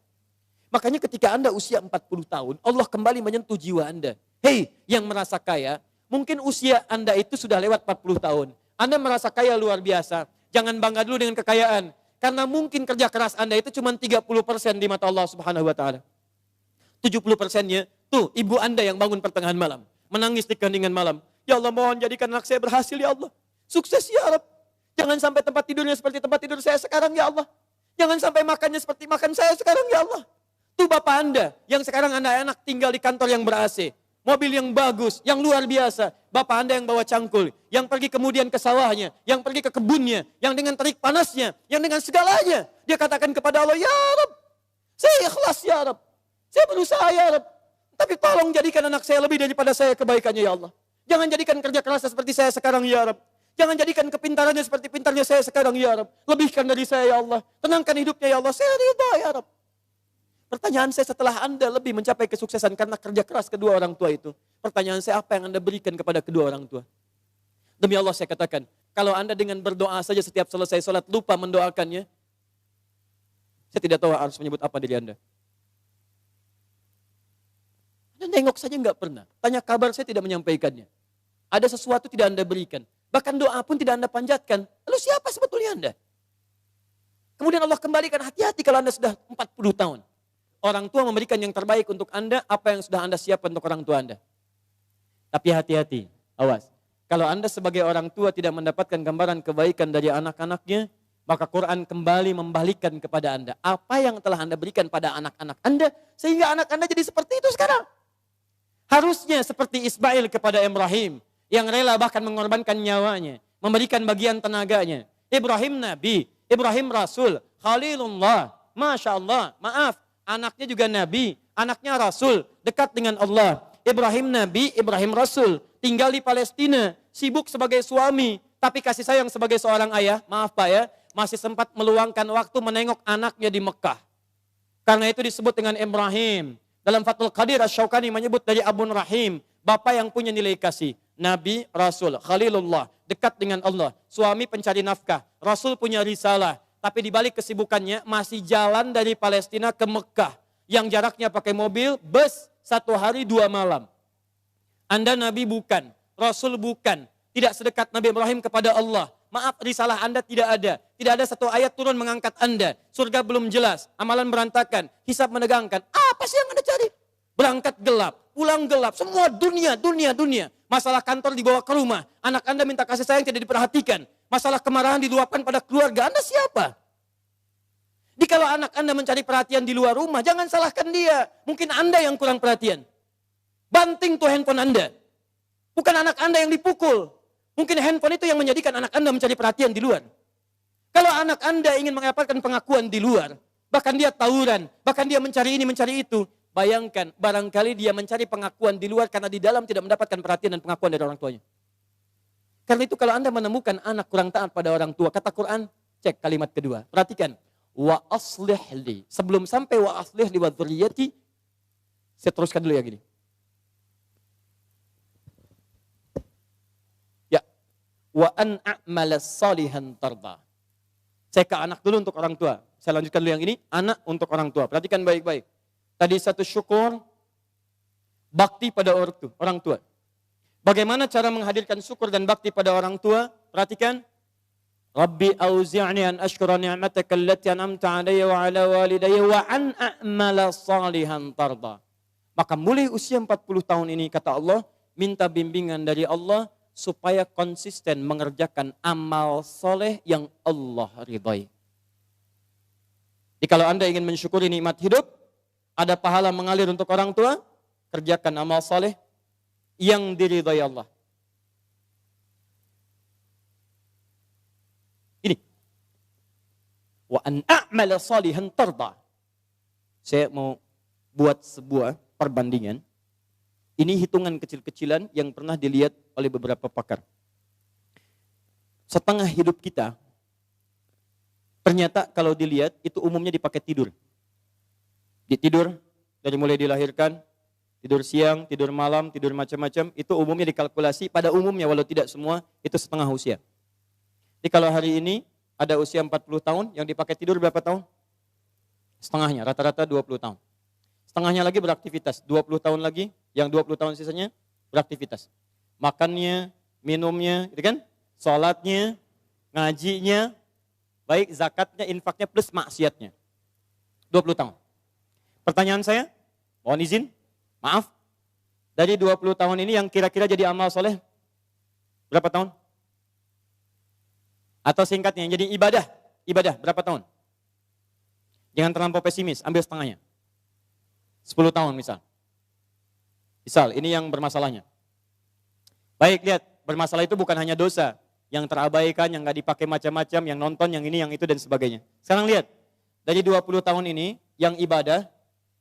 Makanya ketika Anda usia 40 tahun, Allah kembali menyentuh jiwa Anda. Hei, yang merasa kaya, mungkin usia Anda itu sudah lewat 40 tahun. Anda merasa kaya luar biasa. Jangan bangga dulu dengan kekayaan. Karena mungkin kerja keras Anda itu cuma 30% di mata Allah Subhanahu wa taala. 70%-nya, tuh ibu Anda yang bangun pertengahan malam. Menangis di keheningan malam. Ya Allah mohon jadikan anak saya berhasil ya Allah. Sukses ya Rabb. Jangan sampai tempat tidurnya seperti tempat tidur saya sekarang ya Allah. Jangan sampai makannya seperti makan saya sekarang ya Allah. Tuh bapak Anda yang sekarang Anda enak tinggal di kantor yang ber-AC. Mobil yang bagus, yang luar biasa. Bapak Anda yang bawa cangkul, yang pergi kemudian ke sawahnya, yang pergi ke kebunnya, yang dengan terik panasnya, yang dengan segalanya. Dia katakan kepada Allah, ya Rabb, saya ikhlas ya Rabb. Saya berusaha ya Rabb. Tapi tolong jadikan anak saya lebih daripada saya kebaikannya ya Allah. Jangan jadikan kerja kerasnya seperti saya sekarang ya Rabb. Jangan jadikan kepintarannya seperti pintarnya saya sekarang ya Rabb. Lebihkan dari saya ya Allah. Tenangkan hidupnya ya Allah. Saya ridha ya Rabb. Pertanyaan saya setelah Anda lebih mencapai kesuksesan karena kerja keras kedua orang tua itu. Pertanyaan saya apa yang Anda berikan kepada kedua orang tua? Demi Allah saya katakan, kalau Anda dengan berdoa saja setiap selesai sholat lupa mendoakannya, saya tidak tahu harus menyebut apa diri Anda. Anda nengok saja nggak pernah. Tanya kabar saya tidak menyampaikannya. Ada sesuatu tidak Anda berikan. Bahkan doa pun tidak Anda panjatkan. Lalu siapa sebetulnya Anda? Kemudian Allah kembalikan, hati-hati kalau Anda sudah 40 tahun. Orang tua memberikan yang terbaik untuk Anda, apa yang sudah Anda siapkan untuk orang tua Anda. Tapi hati-hati, awas. Kalau Anda sebagai orang tua tidak mendapatkan gambaran kebaikan dari anak-anaknya, maka Quran kembali membalikkan kepada Anda. Apa yang telah Anda berikan pada anak-anak Anda, sehingga anak Anda jadi seperti itu sekarang. Harusnya seperti Ismail kepada Ibrahim, yang rela bahkan mengorbankan nyawanya, memberikan bagian tenaganya. Ibrahim Nabi, Ibrahim Rasul, Khalilullah, Masya Allah, maaf. Anaknya juga Nabi, anaknya Rasul, dekat dengan Allah. Ibrahim Nabi, Ibrahim Rasul, tinggal di Palestina, sibuk sebagai suami, tapi kasih sayang sebagai seorang ayah, maaf Pak ya, masih sempat meluangkan waktu menengok anaknya di Mekah. Karena itu disebut dengan Ibrahim. Dalam Fathul Qadir Asy-Syaukani menyebut dari Abun Rahim, bapak yang punya nilai kasih. Nabi, Rasul, Khalilullah, dekat dengan Allah. Suami pencari nafkah, Rasul punya risalah. Tapi di balik kesibukannya masih jalan dari Palestina ke Mekah. Yang jaraknya pakai mobil, bus, 1 hari 2 malam. Anda Nabi bukan, Rasul bukan. Tidak sedekat Nabi Ibrahim kepada Allah. Maaf, risalah Anda tidak ada. Tidak ada satu ayat turun mengangkat Anda. Surga belum jelas, amalan berantakan, hisab menegangkan. Apa sih yang Anda cari? Berangkat gelap, pulang gelap, semua dunia. Masalah kantor dibawa ke rumah, anak Anda minta kasih sayang tidak diperhatikan. Masalah kemarahan diluapkan pada keluarga, Anda siapa? Kalau anak Anda mencari perhatian di luar rumah, jangan salahkan dia. Mungkin Anda yang kurang perhatian. Banting tuh handphone Anda. Bukan anak Anda yang dipukul. Mungkin handphone itu yang menjadikan anak Anda mencari perhatian di luar. Kalau anak Anda ingin mendapatkan pengakuan di luar, bahkan dia tawuran, bahkan dia mencari ini, mencari itu, bayangkan, barangkali dia mencari pengakuan di luar karena di dalam tidak mendapatkan perhatian dan pengakuan dari orang tuanya. Karena itu kalau Anda menemukan anak kurang taat pada orang tua, kata Quran, cek kalimat kedua. Perhatikan, wa aslih li. Sebelum sampai wa aslih li wa dzurriyyati, saya teruskan dulu ya gini. Ya, wa an a'mala salihan tarda. Saya ke anak dulu untuk orang tua. Saya lanjutkan dulu yang ini, anak untuk orang tua. Perhatikan baik-baik. Tadi satu syukur, bakti pada orang tua. Bagaimana cara menghadirkan syukur dan bakti pada orang tua? Perhatikan. Rabbi auzi'ni an ashkura ni'mataka allati an'amta 'alayya wa 'ala walidayya wa an a'mala salihan tarda. Maka mulai usia 40 tahun ini kata Allah, minta bimbingan dari Allah supaya konsisten mengerjakan amal soleh yang Allah ridhai. Jadi kalau Anda ingin mensyukuri nikmat hidup, ada pahala mengalir untuk orang tua, kerjakan amal soleh yang diridhai Allah. Ini. Wa an a'mala salihan tarda. Saya mau buat sebuah perbandingan. Ini hitungan kecil-kecilan yang pernah dilihat oleh beberapa pakar. Setengah hidup kita, ternyata kalau dilihat itu umumnya dipakai tidur. Tidur dari mulai dilahirkan, tidur siang, tidur malam, tidur macam-macam, itu umumnya dikalkulasi pada umumnya walau tidak semua itu setengah usia. Jadi kalau hari ini ada usia 40 tahun, yang dipakai tidur berapa tahun? Setengahnya, rata-rata 20 tahun. Setengahnya lagi beraktivitas, 20 tahun lagi, yang 20 tahun sisanya beraktivitas. Makannya, minumnya, gitu kan? Sholatnya, ngajinya, baik zakatnya, infaknya, plus maksiatnya. 20 tahun. Pertanyaan saya, mohon izin, maaf, dari 20 tahun ini yang kira-kira jadi amal soleh, berapa tahun? Atau singkatnya, yang jadi ibadah, berapa tahun? Jangan terlampau pesimis, ambil setengahnya. 10 tahun misal. Misal, ini yang bermasalahnya. Baik, lihat, bermasalah itu bukan hanya dosa, yang terabaikan, yang gak dipakai macam-macam, yang nonton, yang ini, yang itu, dan sebagainya. Sekarang lihat, dari 20 tahun ini, yang ibadah,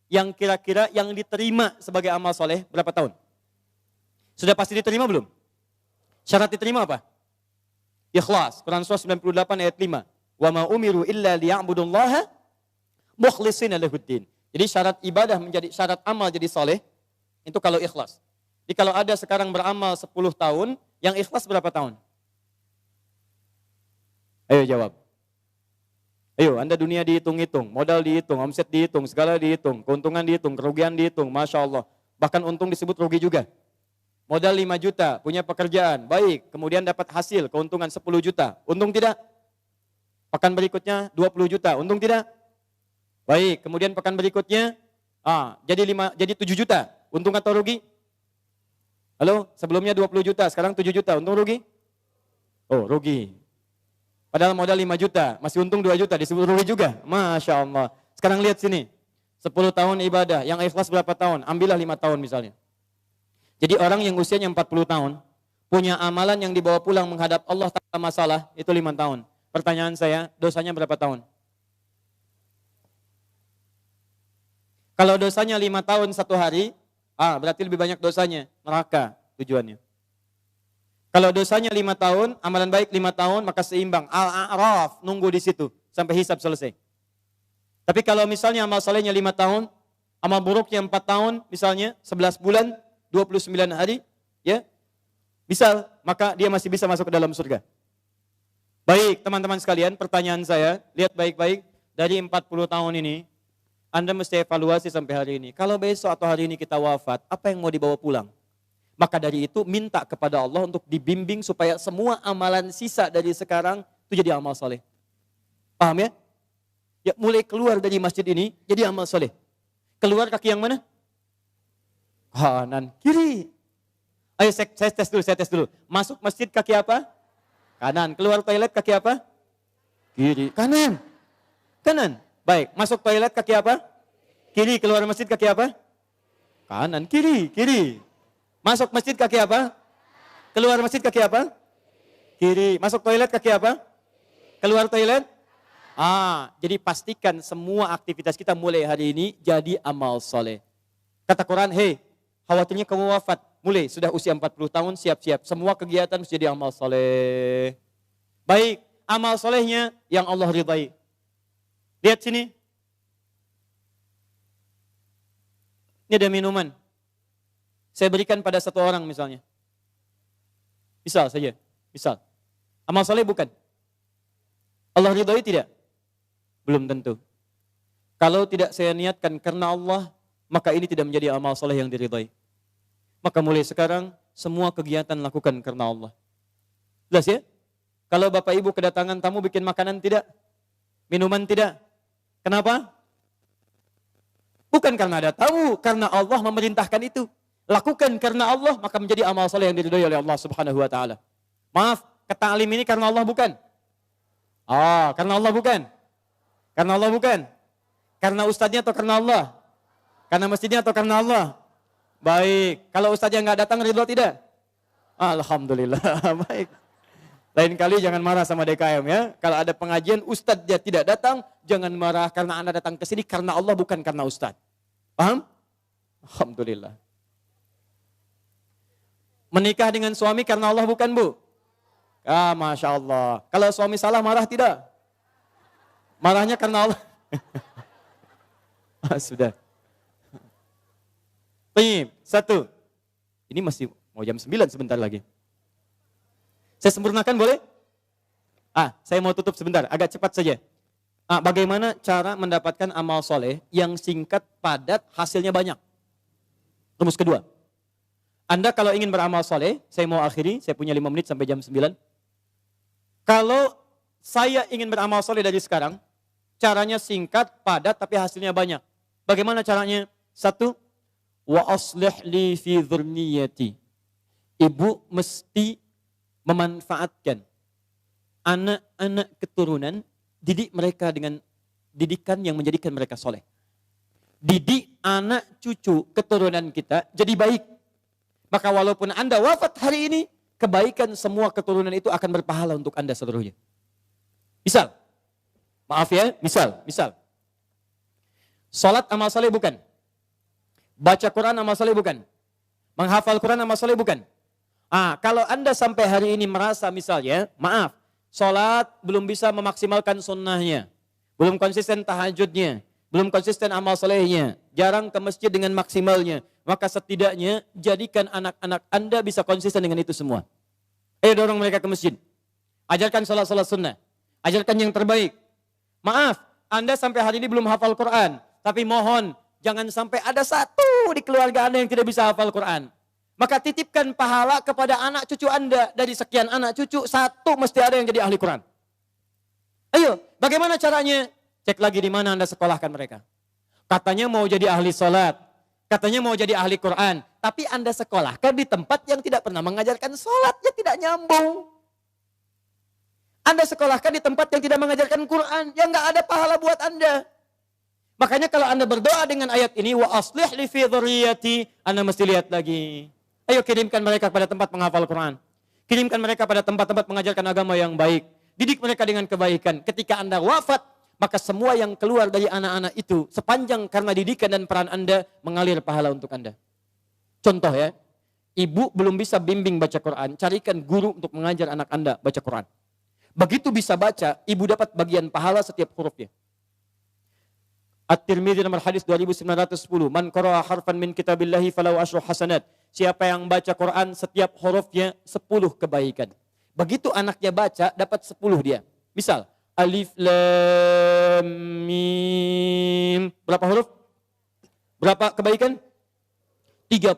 yang kira-kira yang diterima sebagai amal soleh, berapa tahun? Sudah pasti diterima belum? Syarat diterima apa? Ikhlas, Quran surah 98 ayat 5. Wa ma umiru illa liya'budullaha mukhlishina lahuddin. Jadi syarat ibadah menjadi syarat amal jadi soleh, itu kalau ikhlas. Jadi kalau ada sekarang beramal 10 tahun, yang ikhlas berapa tahun? Ayo jawab. Ayo, Anda dunia dihitung-hitung, modal dihitung, omset dihitung, segala dihitung, keuntungan dihitung, kerugian dihitung, Masya Allah. Bahkan untung disebut rugi juga. Modal 5 juta, punya pekerjaan, baik, kemudian dapat hasil, keuntungan 10 juta, untung tidak? Pekan berikutnya 20 juta, untung tidak? Baik, kemudian pekan berikutnya jadi 7 juta. Untung atau rugi? Halo, sebelumnya 20 juta, sekarang 7 juta. Untung rugi? Oh, rugi. Padahal modal 5 juta, masih untung 2 juta, disebut rugi juga. Masya Allah. Sekarang lihat sini. 10 tahun ibadah, yang ikhlas berapa tahun? Ambillah 5 tahun misalnya. Jadi orang yang usianya 40 tahun, punya amalan yang dibawa pulang menghadap Allah tanpa masalah, itu 5 tahun. Pertanyaan saya, dosanya berapa tahun? Kalau dosanya 5 tahun 1 hari, berarti lebih banyak dosanya, neraka tujuannya. Kalau dosanya 5 tahun, amalan baik 5 tahun, maka seimbang. Al-A'raf, nunggu di situ sampai hisab selesai. Tapi kalau misalnya amal solehnya 5 tahun, amal buruknya 4 tahun, misalnya 11 bulan, 29 hari, ya, bisa, maka dia masih bisa masuk ke dalam surga. Baik, teman-teman sekalian, pertanyaan saya, lihat baik-baik, dari 40 tahun ini, Anda mesti evaluasi sampai hari ini. Kalau besok atau hari ini kita wafat, apa yang mau dibawa pulang? Maka dari itu minta kepada Allah untuk dibimbing supaya semua amalan sisa dari sekarang itu jadi amal soleh. Paham ya? Ya mulai keluar dari masjid ini jadi amal soleh. Keluar kaki yang mana? Kanan, kiri. Ayo saya tes dulu. Masuk masjid kaki apa? Kanan. Keluar toilet kaki apa? Kiri. Kanan. Kanan. Baik, masuk toilet kaki apa? Kiri. Keluar masjid kaki apa? Kanan. Kiri. Kiri. Masuk masjid kaki apa? Keluar masjid kaki apa? Kiri. Masuk toilet kaki apa? Keluar toilet? Jadi pastikan semua aktivitas kita mulai hari ini jadi amal soleh. Kata Quran, hei, khawatirnya kamu wafat. Mulai, sudah usia 40 tahun, siap-siap. Semua kegiatan mesti jadi amal soleh. Baik, amal solehnya yang Allah ridhai. Lihat sini. Ini ada minuman. Saya berikan pada satu orang misalnya. Misal saja. Misal. Amal soleh bukan? Allah ridhai tidak? Belum tentu. Kalau tidak saya niatkan karena Allah, maka ini tidak menjadi amal soleh yang diridhai. Maka mulai sekarang, semua kegiatan lakukan karena Allah. Jelas ya? Kalau Bapak Ibu kedatangan tamu bikin makanan tidak? Minuman tidak? Kenapa? Bukan karena ada tamu, karena Allah memerintahkan itu. lakukan karena Allah, maka menjadi amal soleh yang diridhoi oleh Allah Subhanahu wa taala. Maaf, ke ta'lim ini karena Allah bukan? Karena Allah bukan? Karena Allah bukan? Karena ustadznya atau karena Allah? Karena masjidnya atau karena Allah? Baik, kalau ustadznya nggak datang ridho tidak? Alhamdulillah, baik. Lain kali jangan marah sama DKM ya. Kalau ada pengajian ustadz dia tidak datang, jangan marah karena Anda datang ke sini karena Allah bukan karena ustadz. Paham? Alhamdulillah. Menikah dengan suami karena Allah bukan, Bu? Masya Allah. Kalau suami salah marah tidak? Marahnya karena Allah. Sudah. Baik, 1. Ini masih mau jam 9 sebentar lagi. Saya sempurnakan boleh? Saya mau tutup sebentar, agak cepat saja. Bagaimana cara mendapatkan amal soleh yang singkat, padat, hasilnya banyak? Rumus kedua. Anda kalau ingin beramal soleh, saya mau akhiri, saya punya 5 menit sampai jam 9. Kalau saya ingin beramal soleh dari sekarang, caranya singkat, padat, tapi hasilnya banyak. Bagaimana caranya? 1, wa aslih li fi dzurriyyati. Ibu mesti memanfaatkan anak-anak keturunan, didik mereka dengan didikan yang menjadikan mereka soleh. Didik anak cucu keturunan kita jadi baik. Maka walaupun Anda wafat hari ini, kebaikan semua keturunan itu akan berpahala untuk Anda seluruhnya. Misal, maaf ya, misal. Salat amal soleh bukan? Baca Quran amal soleh bukan? Menghafal Quran amal soleh bukan? Kalau Anda sampai hari ini merasa misalnya, maaf, salat belum bisa memaksimalkan sunnahnya, belum konsisten tahajudnya, belum konsisten amal solehnya, jarang ke masjid dengan maksimalnya, maka setidaknya jadikan anak-anak Anda bisa konsisten dengan itu semua. Ayo dorong mereka ke masjid. Ajarkan salat-salat sunnah. Ajarkan yang terbaik. Maaf, Anda sampai hari ini belum hafal Quran, tapi mohon jangan sampai ada satu di keluarga Anda yang tidak bisa hafal Quran. Maka titipkan pahala kepada anak cucu Anda. Dari sekian anak cucu, 1 mesti ada yang jadi ahli Quran. Ayo, bagaimana caranya? Cek lagi di mana Anda sekolahkan mereka. Katanya mau jadi ahli salat, katanya mau jadi ahli Quran, tapi Anda sekolahkan di tempat yang tidak pernah mengajarkan salat, ya tidak nyambung. Anda sekolahkan di tempat yang tidak mengajarkan Quran, ya nggak ada pahala buat Anda. Makanya kalau Anda berdoa dengan ayat ini, wa aslih li fi dzurriyyati, Anda mesti lihat lagi. Ayo kirimkan mereka pada tempat menghafal Quran. Kirimkan mereka pada tempat-tempat mengajarkan agama yang baik. Didik mereka dengan kebaikan. Ketika Anda wafat, maka semua yang keluar dari anak-anak itu, sepanjang karena didikan dan peran Anda, mengalir pahala untuk Anda. Contoh ya, ibu belum bisa bimbing baca Quran, carikan guru untuk mengajar anak Anda baca Quran. Begitu bisa baca, ibu dapat bagian pahala setiap hurufnya. At-Tirmidzi nomor hadis 2910, man qara'a harfan min kitabillahi falahu asyru hasanat. Siapa yang baca Quran setiap hurufnya 10 kebaikan. Begitu anaknya baca, dapat 10 dia. Misal, alif lam mim. Berapa huruf? Berapa kebaikan? 30.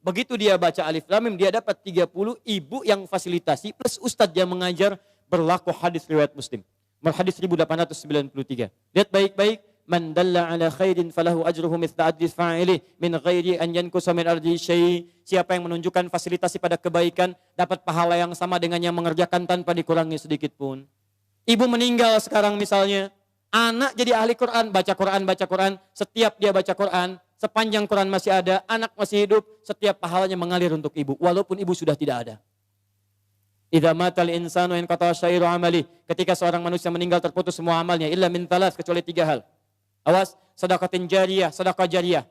Begitu dia baca alif lam mim, dia dapat 30. Ibu yang fasilitasi plus ustadz yang mengajar, berlaku hadis riwayat Muslim. Hadis 1893. Lihat baik-baik. Man dalla ala khairin falahu ajruhu mithla ajri fa'ilih min ghairi an yankusa min ardi syai'. Siapa yang menunjukkan fasilitasi pada kebaikan dapat pahala yang sama dengan yang mengerjakan tanpa dikurangi sedikit pun. Ibu meninggal sekarang misalnya, anak jadi ahli Quran, baca Quran, setiap dia baca Quran, sepanjang Quran masih ada, anak masih hidup, setiap pahalanya mengalir untuk ibu walaupun ibu sudah tidak ada. Idza matal insanu inqata syairu amali. Ketika seorang manusia meninggal terputus semua amalnya illa min thalas, kecuali 3 hal. Awas, sedekatin jariyah, sedekah jariyah.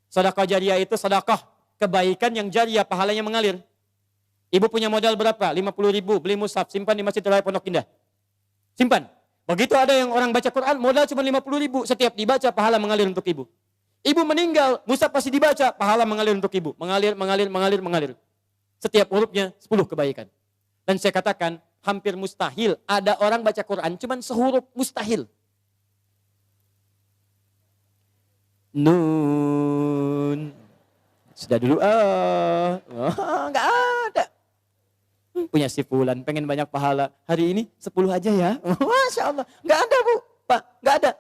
Sedekah jariyah itu sedekah kebaikan yang jariyah, pahalanya mengalir. Ibu punya modal berapa? 50.000, beli mushaf, simpan di Masjid Raya Pondok Indah. Simpan. Begitu ada yang orang baca Quran, modal cuma 50.000, setiap dibaca pahala mengalir untuk ibu. Ibu meninggal, mushaf pasti dibaca, pahala mengalir untuk ibu. Mengalir. Setiap hurufnya 10 kebaikan. Dan saya katakan, hampir mustahil ada orang baca Quran cuma sehuruf, mustahil. Nun. Sudah dulu, enggak ada. Punya si fulan, pengen banyak pahala. Hari ini 10 aja ya. Masya Allah. Enggak ada Bu, Pak, enggak ada.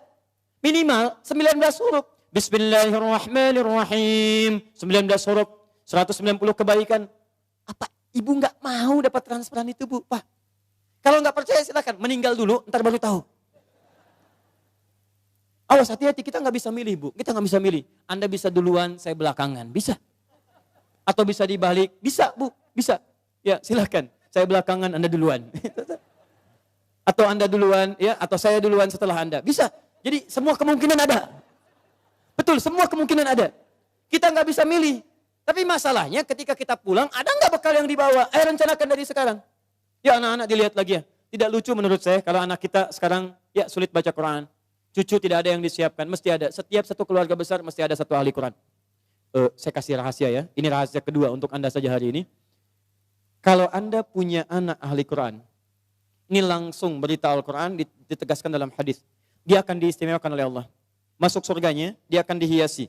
Minimal 19 huruf. Bismillahirrahmanirrahim. 19 huruf. 190 kebaikan. Apa ibu nggak mau dapat transferan itu, Bu? Pak, kalau nggak percaya silakan, meninggal dulu, ntar baru tahu. Awas, hati-hati, kita nggak bisa milih, Bu. Kita nggak bisa milih. Anda bisa duluan, saya belakangan. Bisa. Atau bisa dibalik. Bisa, Bu. Bisa. Ya, silakan. Saya belakangan, Anda duluan. Atau Anda duluan, ya, atau saya duluan setelah Anda. Bisa. Jadi semua kemungkinan ada. Betul, semua kemungkinan ada. Kita nggak bisa milih. Tapi masalahnya ketika kita pulang, ada nggak bekal yang dibawa? Ayo rencanakan dari sekarang. Ya anak-anak dilihat lagi ya. Tidak lucu menurut saya kalau anak kita sekarang ya sulit baca Quran. Cucu tidak ada yang disiapkan, mesti ada. Setiap satu keluarga besar mesti ada satu ahli Quran. Saya kasih rahasia ya, ini rahasia kedua untuk Anda saja hari ini. Kalau Anda punya anak ahli Quran, ini langsung berita Al-Quran ditegaskan dalam hadis. Dia akan diistimewakan oleh Allah. Masuk surganya, dia akan dihiasi.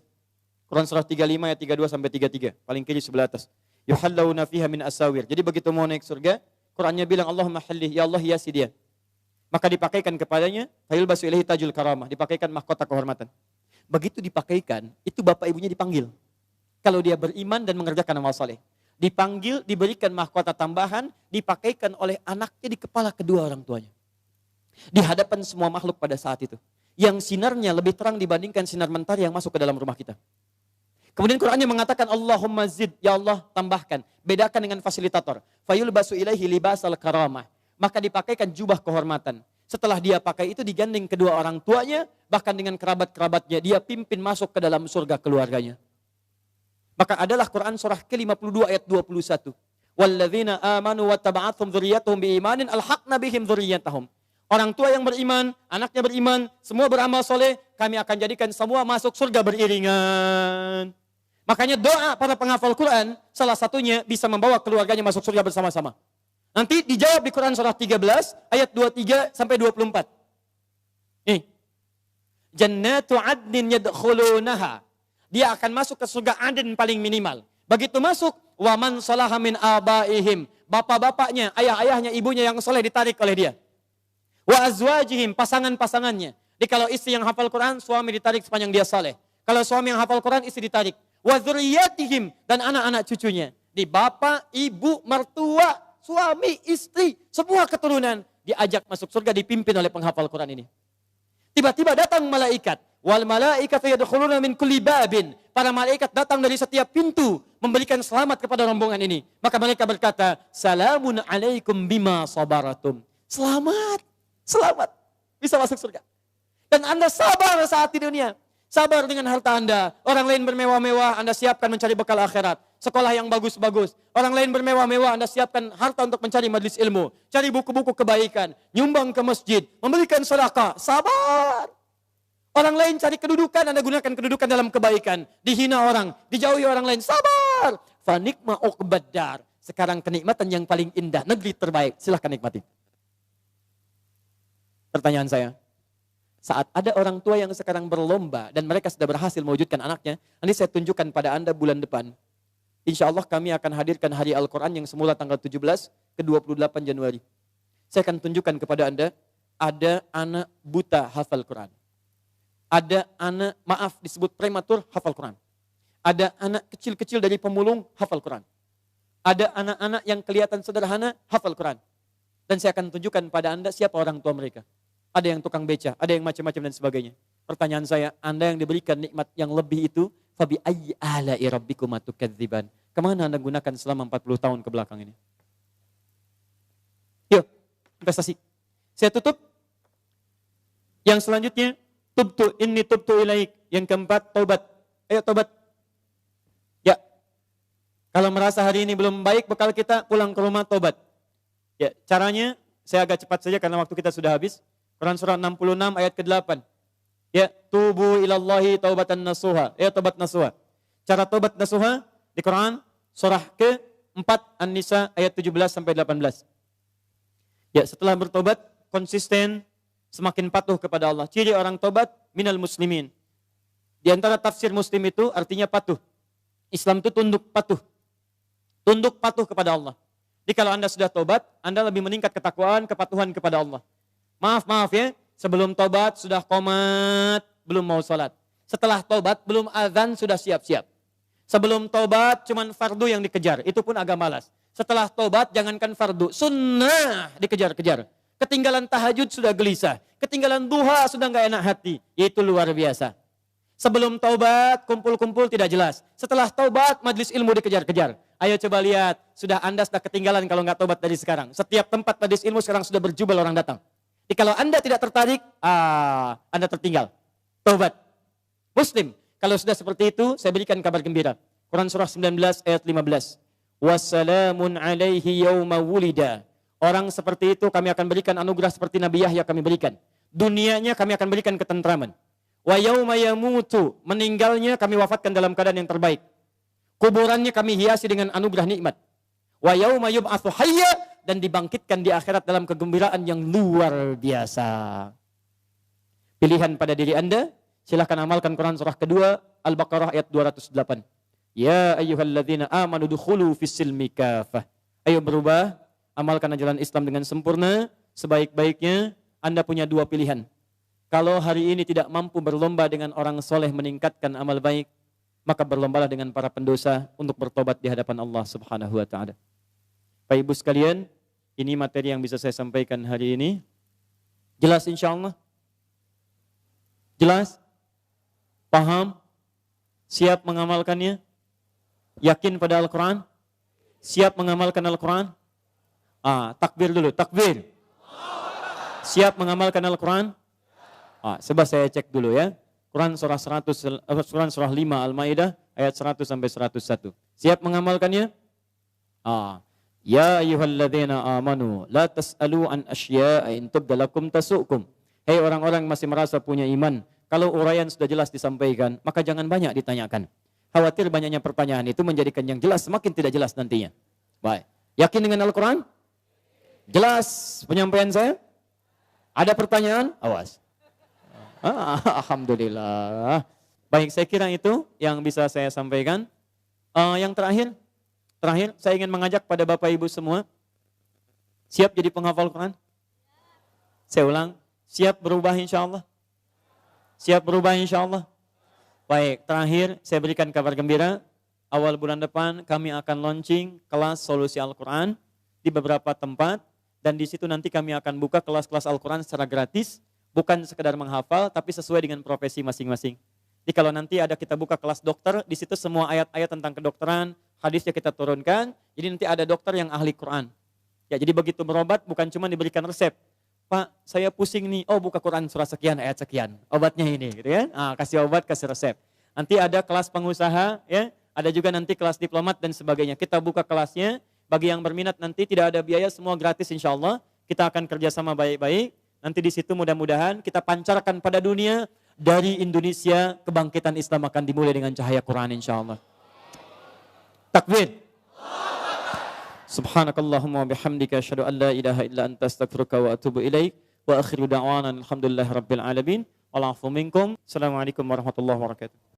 Quran surah 35 ayat 32 sampai 33, paling kiri sebelah atas. Yuhallawna fiha min asawir. Jadi begitu mau naik surga, Qurannya bilang Allahumma hallih, ya Allah hiasi dia. Maka dipakaikan kepadanya, fayulbasu ilaihi tajul karamah, dipakaikan mahkota kehormatan. Begitu dipakaikan, itu bapak ibunya dipanggil. Kalau dia beriman dan mengerjakan amal saleh. Dipanggil, diberikan mahkota tambahan, dipakaikan oleh anaknya di kepala kedua orang tuanya. Di hadapan semua makhluk pada saat itu. Yang sinarnya lebih terang dibandingkan sinar mentari yang masuk ke dalam rumah kita. Kemudian Qurannya mengatakan Allahumma zid, ya Allah tambahkan. Bedakan dengan fasilitator. Fayulbasu ilaihi libasal karamah. Maka dipakaikan jubah kehormatan. Setelah dia pakai itu digandeng kedua orang tuanya, bahkan dengan kerabat-kerabatnya, dia pimpin masuk ke dalam surga keluarganya. Maka adalah Quran surah ke-52 ayat 21. Walladzina amanu wattaba'athum dzurriyyatuhum biimanin alhaqna bihim dzurriyyatahum. Orang tua yang beriman, anaknya beriman, semua beramal soleh, kami akan jadikan semua masuk surga beriringan. Makanya doa para penghafal Quran, salah satunya bisa membawa keluarganya masuk surga bersama-sama. Nanti dijawab di Quran surah 13 ayat 23 sampai 24. Nih. Jannatu adnin yadkhulunaha. Dia akan masuk ke surga Aden paling minimal. Begitu masuk, wa man salaha min abaihim. Bapak-bapaknya, ayah-ayahnya, ibunya yang soleh ditarik oleh dia. Wa azwajihim, pasangan-pasangannya. Jadi kalau istri yang hafal Quran, suami ditarik sepanjang dia soleh. Kalau suami yang hafal Quran, istri ditarik. Wa dzurriyyatihim, dan anak-anak cucunya. Di bapak, ibu, mertua, suami, istri, semua keturunan diajak masuk surga dipimpin oleh penghafal Quran ini. Tiba-tiba datang malaikat. Wal malaikatu yadkhuluna min kulli babin. Para malaikat datang dari setiap pintu memberikan selamat kepada rombongan ini. Maka mereka berkata, "Salamun alaikum bima sabaratum." Selamat, selamat. Bisa masuk surga. Dan Anda sabar saat di dunia. Sabar dengan harta Anda. Orang lain bermewah-mewah, Anda siapkan mencari bekal akhirat. Sekolah yang bagus-bagus. Orang lain bermewah-mewah, Anda siapkan harta untuk mencari majelis ilmu. Cari buku-buku kebaikan. Nyumbang ke masjid. Memberikan sedekah. Sabar. Orang lain cari kedudukan, Anda gunakan kedudukan dalam kebaikan. Dihina orang, dijauhi orang lain. Sabar. Fanikma uqbaddar. Sekarang kenikmatan yang paling indah. Negeri terbaik. Silahkan nikmati. Pertanyaan saya. Saat ada orang tua yang sekarang berlomba dan mereka sudah berhasil mewujudkan anaknya, nanti saya tunjukkan pada Anda bulan depan. Insya Allah kami akan hadirkan hari Al-Quran yang semula tanggal 17 ke 28 Januari. Saya akan tunjukkan kepada Anda, ada anak buta hafal Quran. Ada anak, maaf disebut prematur hafal Quran. Ada anak kecil-kecil dari pemulung hafal Quran. Ada anak-anak yang kelihatan sederhana hafal Quran. Dan saya akan tunjukkan pada Anda siapa orang tua mereka. Ada yang tukang beca, ada yang macam-macam dan sebagainya. Pertanyaan saya, Anda yang diberikan nikmat yang lebih itu, fabi ayyi ala'i rabbikuma tukadziban. Kemana Anda gunakan selama 40 tahun ke belakang ini? Yuk, investasi. Saya tutup. Yang selanjutnya, tubtu ilaik. Yang keempat, taubat. Ayo taubat. Ya. Kalau merasa hari ini belum baik, bekal kita pulang ke rumah taubat. Ya, caranya saya agak cepat saja karena waktu kita sudah habis. Quran surah 66 ayat ke-8. Ya, tubu ilallahi taubatan nasuha. Ya, taubat nasuha. Cara taubat nasuha di Quran surah ke-4 An-Nisa ayat 17 sampai 18. Ya, setelah bertobat konsisten, semakin patuh kepada Allah. Ciri orang tobat minal muslimin. Di antara tafsir muslim itu artinya patuh. Islam itu tunduk patuh. Tunduk patuh kepada Allah. Jadi kalau Anda sudah tobat, Anda lebih meningkat ketakwaan, kepatuhan kepada Allah. Maaf ya, sebelum tobat sudah qomat, belum mau sholat. Setelah tobat belum azan sudah siap-siap. Sebelum taubat cuman fardu yang dikejar, itu pun agak malas. Setelah taubat jangankan fardu, sunnah dikejar-kejar. Ketinggalan tahajud sudah gelisah, ketinggalan duha sudah nggak enak hati. Itu luar biasa. Sebelum taubat kumpul-kumpul tidak jelas. Setelah taubat majlis ilmu dikejar-kejar. Ayo coba lihat, Anda sudah ketinggalan kalau nggak taubat dari sekarang. Setiap tempat majlis ilmu sekarang sudah berjubel orang datang. Jadi kalau Anda tidak tertarik, Anda tertinggal. Taubat. Muslim. Kalau sudah seperti itu, saya berikan kabar gembira. Quran surah 19 ayat 15. Wassalamun alaihi yawma wulida. Orang seperti itu kami akan berikan anugerah seperti Nabi Yahya kami berikan. Dunianya kami akan berikan ketentraman. Wa yawma yamutu. Meninggalnya kami wafatkan dalam keadaan yang terbaik. Kuburannya kami hiasi dengan anugerah nikmat. Wa yawma yub'atsu hayya. Dan dibangkitkan di akhirat dalam kegembiraan yang luar biasa. Pilihan pada diri Anda. Silahkan amalkan Quran surah kedua, Al-Baqarah ayat 208. Ya ayyuhalladzina amanu dukhulu fis-silmi kafah. Ayo berubah, amalkan ajaran Islam dengan sempurna, sebaik-baiknya. Anda punya dua pilihan. Kalau hari ini tidak mampu berlomba dengan orang soleh meningkatkan amal baik, maka berlombalah dengan para pendosa untuk bertobat di hadapan Allah Subhanahu wa taala. Bapak Ibu sekalian, ini materi yang bisa saya sampaikan hari ini. Jelas insyaallah? Jelas? Paham? Siap mengamalkannya? Yakin pada Al-Quran? Siap mengamalkan Al-Quran? Takbir dulu, takbir. Siap mengamalkan Al-Quran? Coba saya cek dulu ya. Quran surah 5 Al-Maidah ayat 100 sampai 101. Siap mengamalkannya? Ya ayyuhalladzina amanu la tas'alu an asya'a in tubda lakum tasu'kum. Hei orang-orang yang masih merasa punya iman, kalau uraian sudah jelas disampaikan, maka jangan banyak ditanyakan. Khawatir banyaknya pertanyaan itu menjadikan yang jelas semakin tidak jelas nantinya. Baik. Yakin dengan Al-Quran? Jelas penyampaian saya? Ada pertanyaan? Awas. Alhamdulillah. Baik, saya kira itu yang bisa saya sampaikan. Yang terakhir, saya ingin mengajak pada Bapak Ibu semua, siap jadi penghafal Quran? Saya ulang, siap berubah insya Allah? Siap berubah insya Allah? Baik, terakhir saya berikan kabar gembira. Awal bulan depan kami akan launching kelas solusi Al-Quran di beberapa tempat. Dan di situ nanti kami akan buka kelas-kelas Al-Quran secara gratis. Bukan sekedar menghafal, tapi sesuai dengan profesi masing-masing. Jadi kalau nanti ada kita buka kelas dokter, di situ semua ayat-ayat tentang kedokteran, hadisnya kita turunkan. Jadi nanti ada dokter yang ahli Quran. Ya, jadi begitu berobat bukan cuma diberikan resep. Pak, saya pusing nih. Oh, buka Quran surah sekian, ayat sekian. Obatnya ini, gitu ya. Kasih obat, kasih resep. Nanti ada kelas pengusaha, ya. Ada juga nanti kelas diplomat dan sebagainya. Kita buka kelasnya. Bagi yang berminat nanti tidak ada biaya, semua gratis insya Allah. Kita akan kerjasama baik-baik. Nanti di situ mudah-mudahan kita pancarkan pada dunia, dari Indonesia kebangkitan Islam akan dimulai dengan cahaya Quran insya Allah. Takbir. Subhanakallahumma bihamdika asyhadu an la ilaha illa anta astaghfiruka wa atubu ilaik wa akhiru da'wana alhamdulillahi rabbil alamin. Wal 'afwu minkum. Assalamualaikum warahmatullahi wabarakatuh.